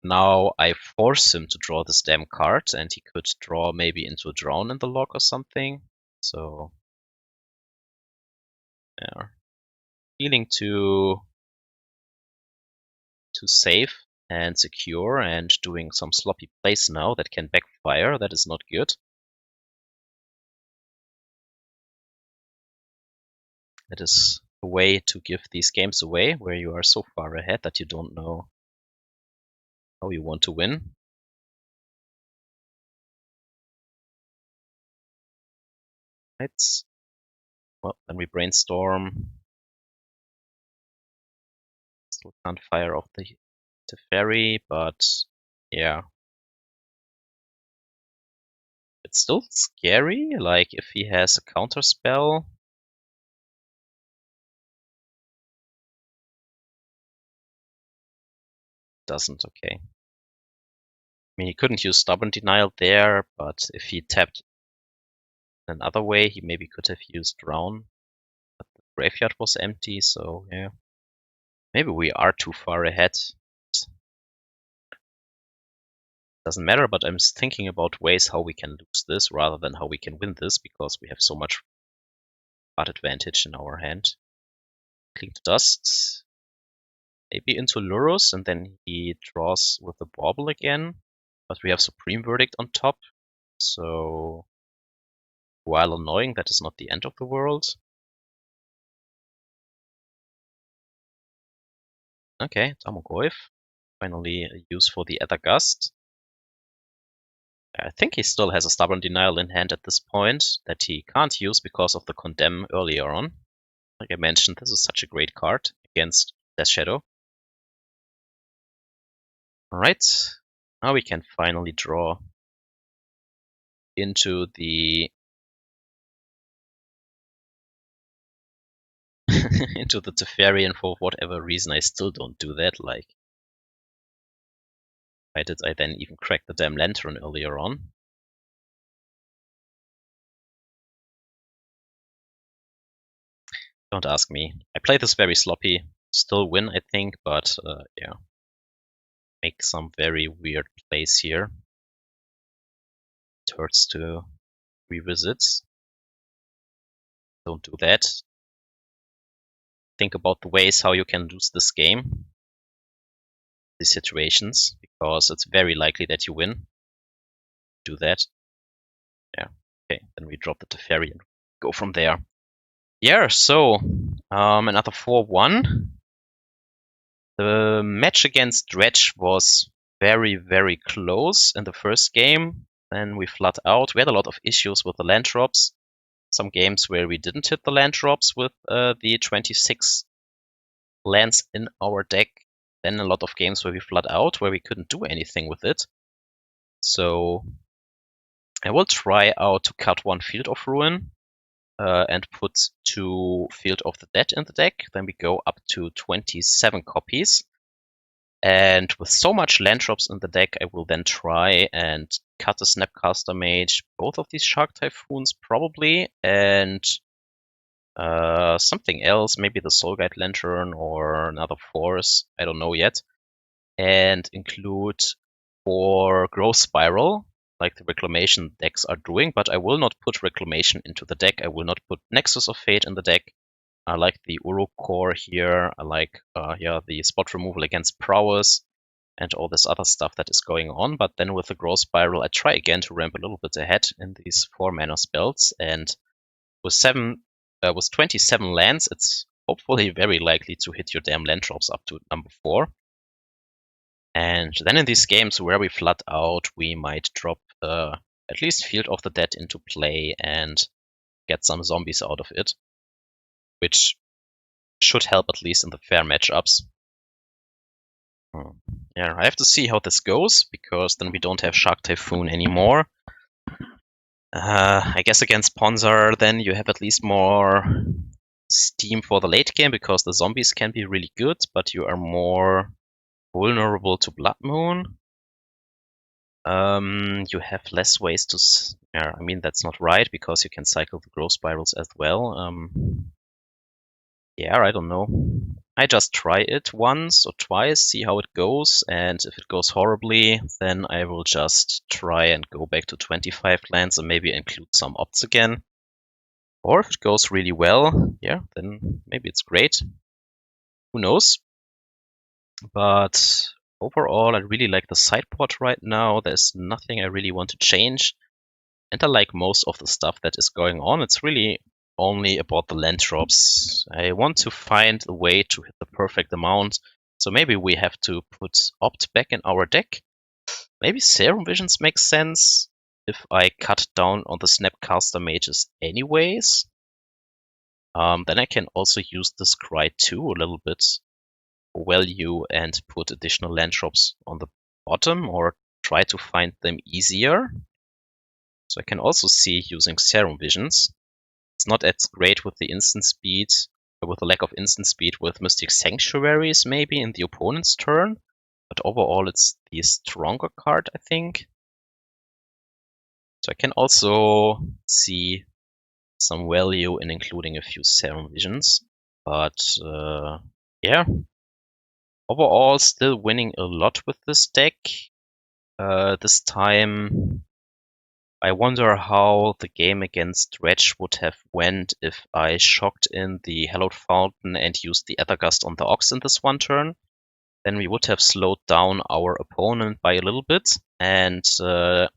[SPEAKER 1] Now I force him to draw this damn card, and he could draw maybe into a Drown in the log or something. So, yeah. Feeling too safe and secure and doing some sloppy plays now that can backfire. That is not good. That is a way to give these games away where you are so far ahead that you don't know how you want to win. Right. Well, then we brainstorm. Still can't fire off the Teferi, but yeah. It's still scary, like if he has a counter spell. Doesn't, okay. I mean, he couldn't use Stubborn Denial there, but if he tapped another way, he maybe could have used Drown. But the graveyard was empty, so yeah. Maybe we are too far ahead. Doesn't matter, but I'm thinking about ways how we can lose this rather than how we can win this, because we have so much card advantage in our hand. Clean the dust. Maybe into Lurus, and then he draws with the Bauble again. But we have Supreme Verdict on top, so while annoying, that is not the end of the world. Okay, Tarmogoyf. Finally a use for the Aether Gust. I think he still has a Stubborn Denial in hand at this point that he can't use because of the Condemn earlier on. Like I mentioned, this is such a great card against Death Shadow. Alright, now we can finally draw into the into the Teferi, and for whatever reason I still don't do that. Like, why did I then even crack the damn Lantern earlier on? Don't ask me. I play this very sloppy. Still win, I think, but yeah. Make some very weird plays here. It hurts to revisit. Don't do that. Think about the ways how you can lose this game. These situations, because it's very likely that you win. Do that. Yeah. Okay, then we drop the Teferi and go from there. Yeah, so another 4-1. The match against Dredge was very, very close in the first game. Then we flood out. We had a lot of issues with the land drops. Some games where we didn't hit the land drops with the 26 lands in our deck. Then a lot of games where we flood out, where we couldn't do anything with it. So I will try out to cut one Field of Ruin and put 2 Field of the Dead in the deck. Then we go up to 27 copies. And with so much land drops in the deck, I will then try and cut the Snapcaster Mage, both of these Shark Typhoons probably, and something else, maybe the Soul Guide Lantern or another Force, I don't know yet, and include 4 Growth Spiral, like the Reclamation decks are doing, but I will not put Reclamation into the deck. I will not put Nexus of Fate in the deck. I like the Uro Core here. I like the spot removal against Prowess and all this other stuff that is going on. But then with the Growth Spiral, I try again to ramp a little bit ahead in these 4 mana spells. And with 27 lands, it's hopefully very likely to hit your damn land drops up to number 4. And then in these games where we flood out, we might drop at least Field of the Dead into play and get some zombies out of it, which should help at least in the fair matchups. Yeah, I have to see how this goes, because then we don't have Shark Typhoon anymore. I guess against Ponzar, then you have at least more steam for the late game, because the zombies can be really good, but you are more vulnerable to Blood Moon. You have less ways to... Yeah, I mean, that's not right, because you can cycle the Growth Spirals as well. Yeah, I don't know. I just try it once or twice, see how it goes, and if it goes horribly, then I will just try and go back to 25 lands and maybe include some opts again. Or if it goes really well, yeah, then maybe it's great. Who knows? But overall, I really like the sideboard right now. There's nothing I really want to change. And I like most of the stuff that is going on. It's really only about the land drops. I want to find a way to hit the perfect amount. So maybe we have to put Opt back in our deck. Maybe Serum Visions makes sense if I cut down on the Snapcaster Mages anyways. Then I can also use this Cry 2 a little bit for value and put additional land drops on the bottom, or try to find them easier. So I can also see using Serum Visions. It's not as great with the instant speed, or with the lack of instant speed with Mystic Sanctuaries maybe in the opponent's turn, but overall it's the stronger card, I think. So I can also see some value in including a few Serum Visions, but yeah. Overall, still winning a lot with this deck. This time, I wonder how the game against Reg would have went if I shocked in the Hallowed Fountain and used the Aether Gust on the Ox in this one turn. Then we would have slowed down our opponent by a little bit, and I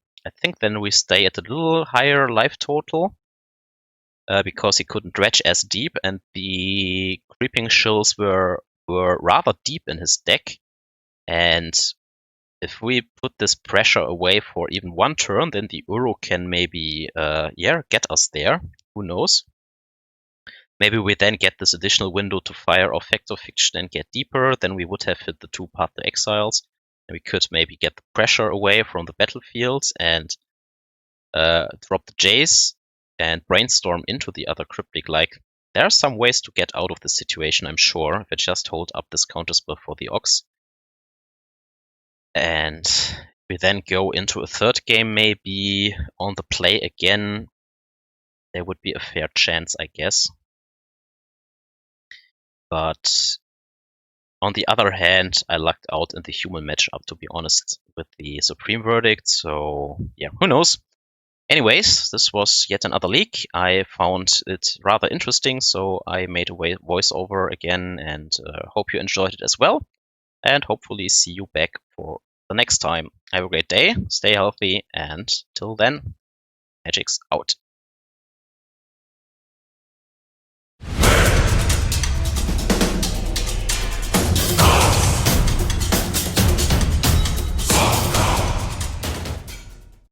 [SPEAKER 1] think then we stay at a little higher life total because he couldn't dredge as deep, and the Creeping Shills were rather deep in his deck. And if we put this pressure away for even one turn, then the Uro can maybe get us there. Who knows? Maybe we then get this additional window to fire off Factor Fiction and get deeper. Then we would have hit the 2 Path to Exiles. And we could maybe get the pressure away from the battlefield and drop the Jace and brainstorm into the other Cryptic. Like, there are some ways to get out of this situation, I'm sure, if I just hold up this counterspell for the Ox. And we then go into a third game, maybe on the play again. There would be a fair chance, I guess. But on the other hand, I lucked out in the human matchup, to be honest, with the Supreme Verdict. So, yeah, who knows? Anyways, this was yet another leak. I found it rather interesting, so I made a voiceover again, and hope you enjoyed it as well. And hopefully see you back for the next time. Have a great day, stay healthy, and till then, Magic's out.